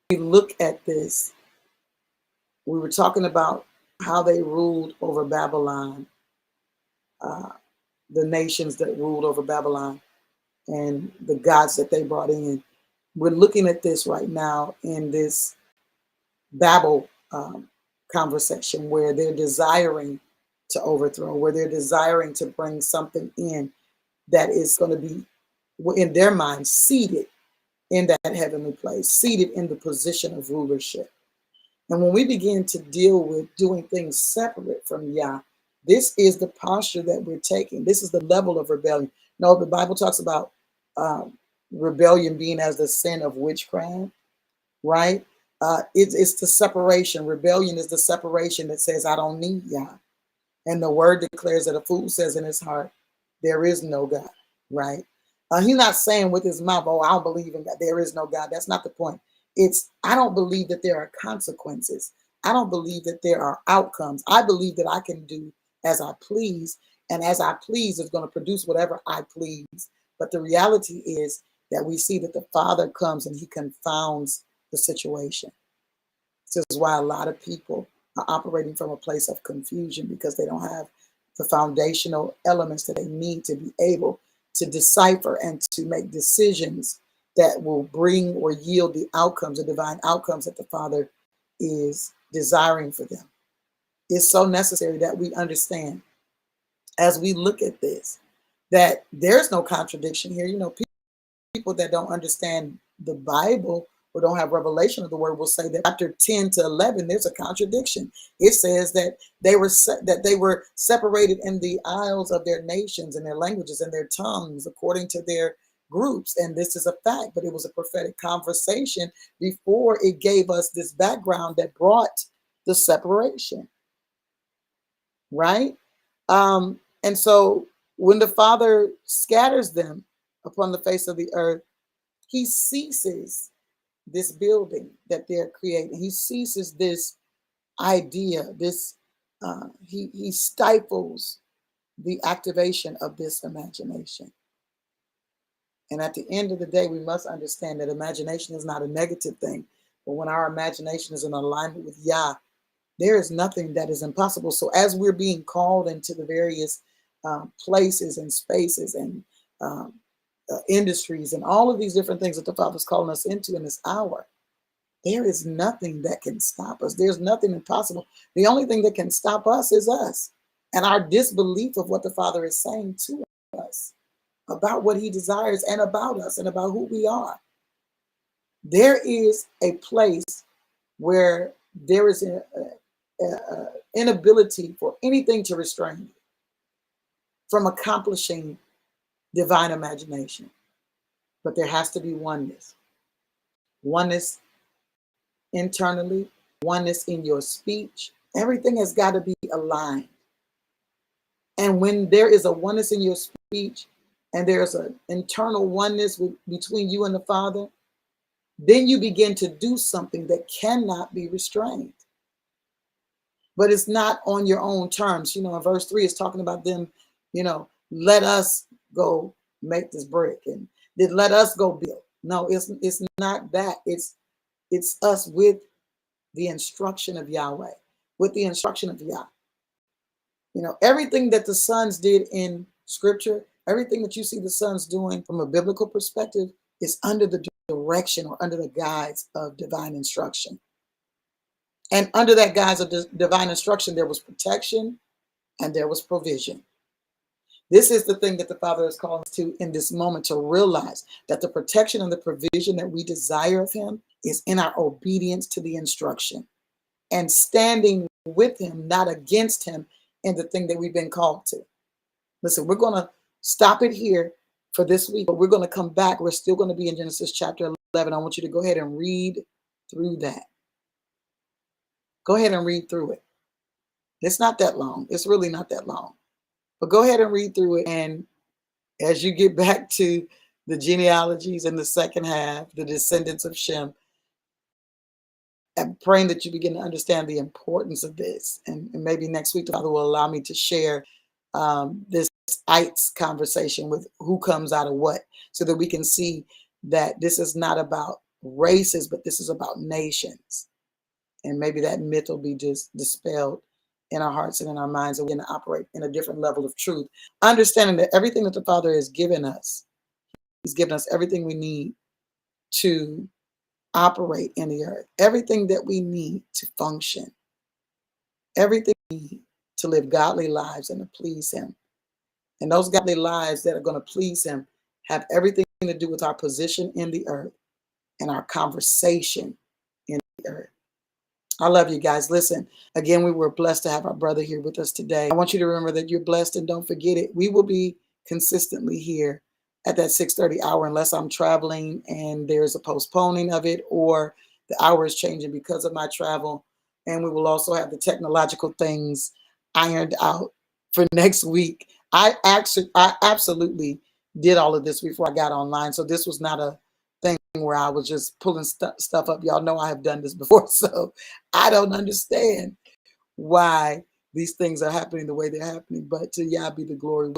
We look at this. We were talking about how they ruled over Babylon, the nations that ruled over Babylon, and the gods that they brought in. We're looking at this right now in this Babel conversation where they're desiring to overthrow, where they're desiring to bring something in that is going to be, in their mind, seated in that heavenly place, seated in the position of rulership. And when we begin to deal with doing things separate from Yah, this is the posture that we're taking. This is the level of rebellion. No, the Bible talks about rebellion being as the sin of witchcraft, right? It's the separation. Rebellion is the separation that says, I don't need Yah. And the word declares that a fool says in his heart, there is no God, right? He's not saying with his mouth, oh, I don't believe in God. There is no God. That's not the point. It's, I don't believe that there are consequences. I don't believe that there are outcomes. I believe that I can do as I please. And as I please is going to produce whatever I please. But the reality is that we see that the Father comes and he confounds the situation. This is why a lot of people are operating from a place of confusion, because they don't have the foundational elements that they need to be able to decipher and to make decisions that will bring or yield the outcomes, the divine outcomes that the Father is desiring for them. It's so necessary that we understand as we look at this, that there's no contradiction here. You know, people that don't understand the Bible or don't have revelation of the word will say that chapter 10 to 11, there's a contradiction. It says that they were separated in the isles of their nations and their languages and their tongues according to their groups. And this is a fact, but it was a prophetic conversation before it gave us this background that brought the separation, right? And so when the Father scatters them upon the face of the earth, he ceases this building that they're creating. He ceases this idea, this he stifles the activation of this imagination. And at the end of the day, we must understand that imagination is not a negative thing. But when our imagination is in alignment with Yah, there is nothing that is impossible. So as we're being called into the various places and spaces and industries and all of these different things that the Father's calling us into in this hour, there is nothing that can stop us. There's nothing impossible. The only thing that can stop us is us and our disbelief of what the Father is saying to us about what he desires and about us and about who we are. There is a place where there is an inability for anything to restrain you from accomplishing divine imagination. But there has to be oneness. Oneness internally, oneness in your speech. Everything has got to be aligned. And when there is a oneness in your speech and there's an internal oneness between you and the Father, then you begin to do something that cannot be restrained. But it's not on your own terms. You know, in verse 3, it's talking about them, you know, let us go make this brick and then let us go build. No, it's not that. It's us with the instruction of Yahweh, with the instruction of Yah. You know, everything that the sons did in scripture, everything that you see the sons doing from a biblical perspective is under the direction or under the guise of divine instruction. And under that guise of divine instruction, there was protection and there was provision. This is the thing that the Father is calling us to in this moment, to realize that the protection and the provision that we desire of him is in our obedience to the instruction and standing with him, not against him in the thing that we've been called to. Listen, we're going to stop it here for this week, but we're going to come back. We're still going to be in Genesis chapter 11. I want you to go ahead and read through that. Go ahead and read through it. It's not that long. It's really not that long. But go ahead and read through it. And as you get back to the genealogies in the second half, the descendants of Shem, I'm praying that you begin to understand the importance of this. And maybe next week, the Father will allow me to share this ites conversation with who comes out of what, so that we can see that this is not about races, but this is about nations. And maybe that myth will be just dispelled in our hearts and in our minds, and we're going to operate in a different level of truth, understanding that everything that the Father has given us, He's given us everything we need to operate in the earth, everything that we need to function, everything we need to live godly lives and to please Him. And those godly lives that are going to please Him have everything to do with our position in the earth and our conversation in the earth. I love you guys. Listen, again, we were blessed to have our brother here with us today. I want you to remember that you're blessed, and don't forget it. We will be consistently here at that 6:30 hour, unless I'm traveling and there's a postponing of it, or the hour is changing because of my travel. And we will also have the technological things ironed out for next week. I absolutely did all of this before I got online. So this was not a thing where I was just pulling stuff up. Y'all know I have done this before, so I don't understand why these things are happening the way they're happening. But to Yah be the glory.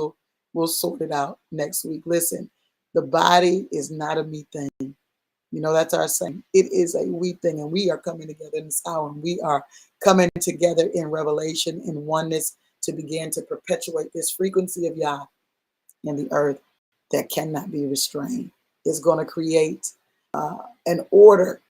We'll sort it out next week. Listen, the body is not a me thing. You know, that's our saying. It is a we thing, and we are coming together in this hour, and we are coming together in revelation, in oneness, to begin to perpetuate this frequency of Yah in the earth that cannot be restrained. It's going to create an order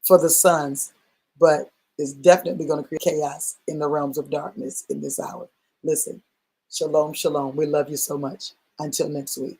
for the sons, but it's definitely going to create chaos in the realms of darkness in this hour. Listen, shalom, shalom. We love you so much. Until next week.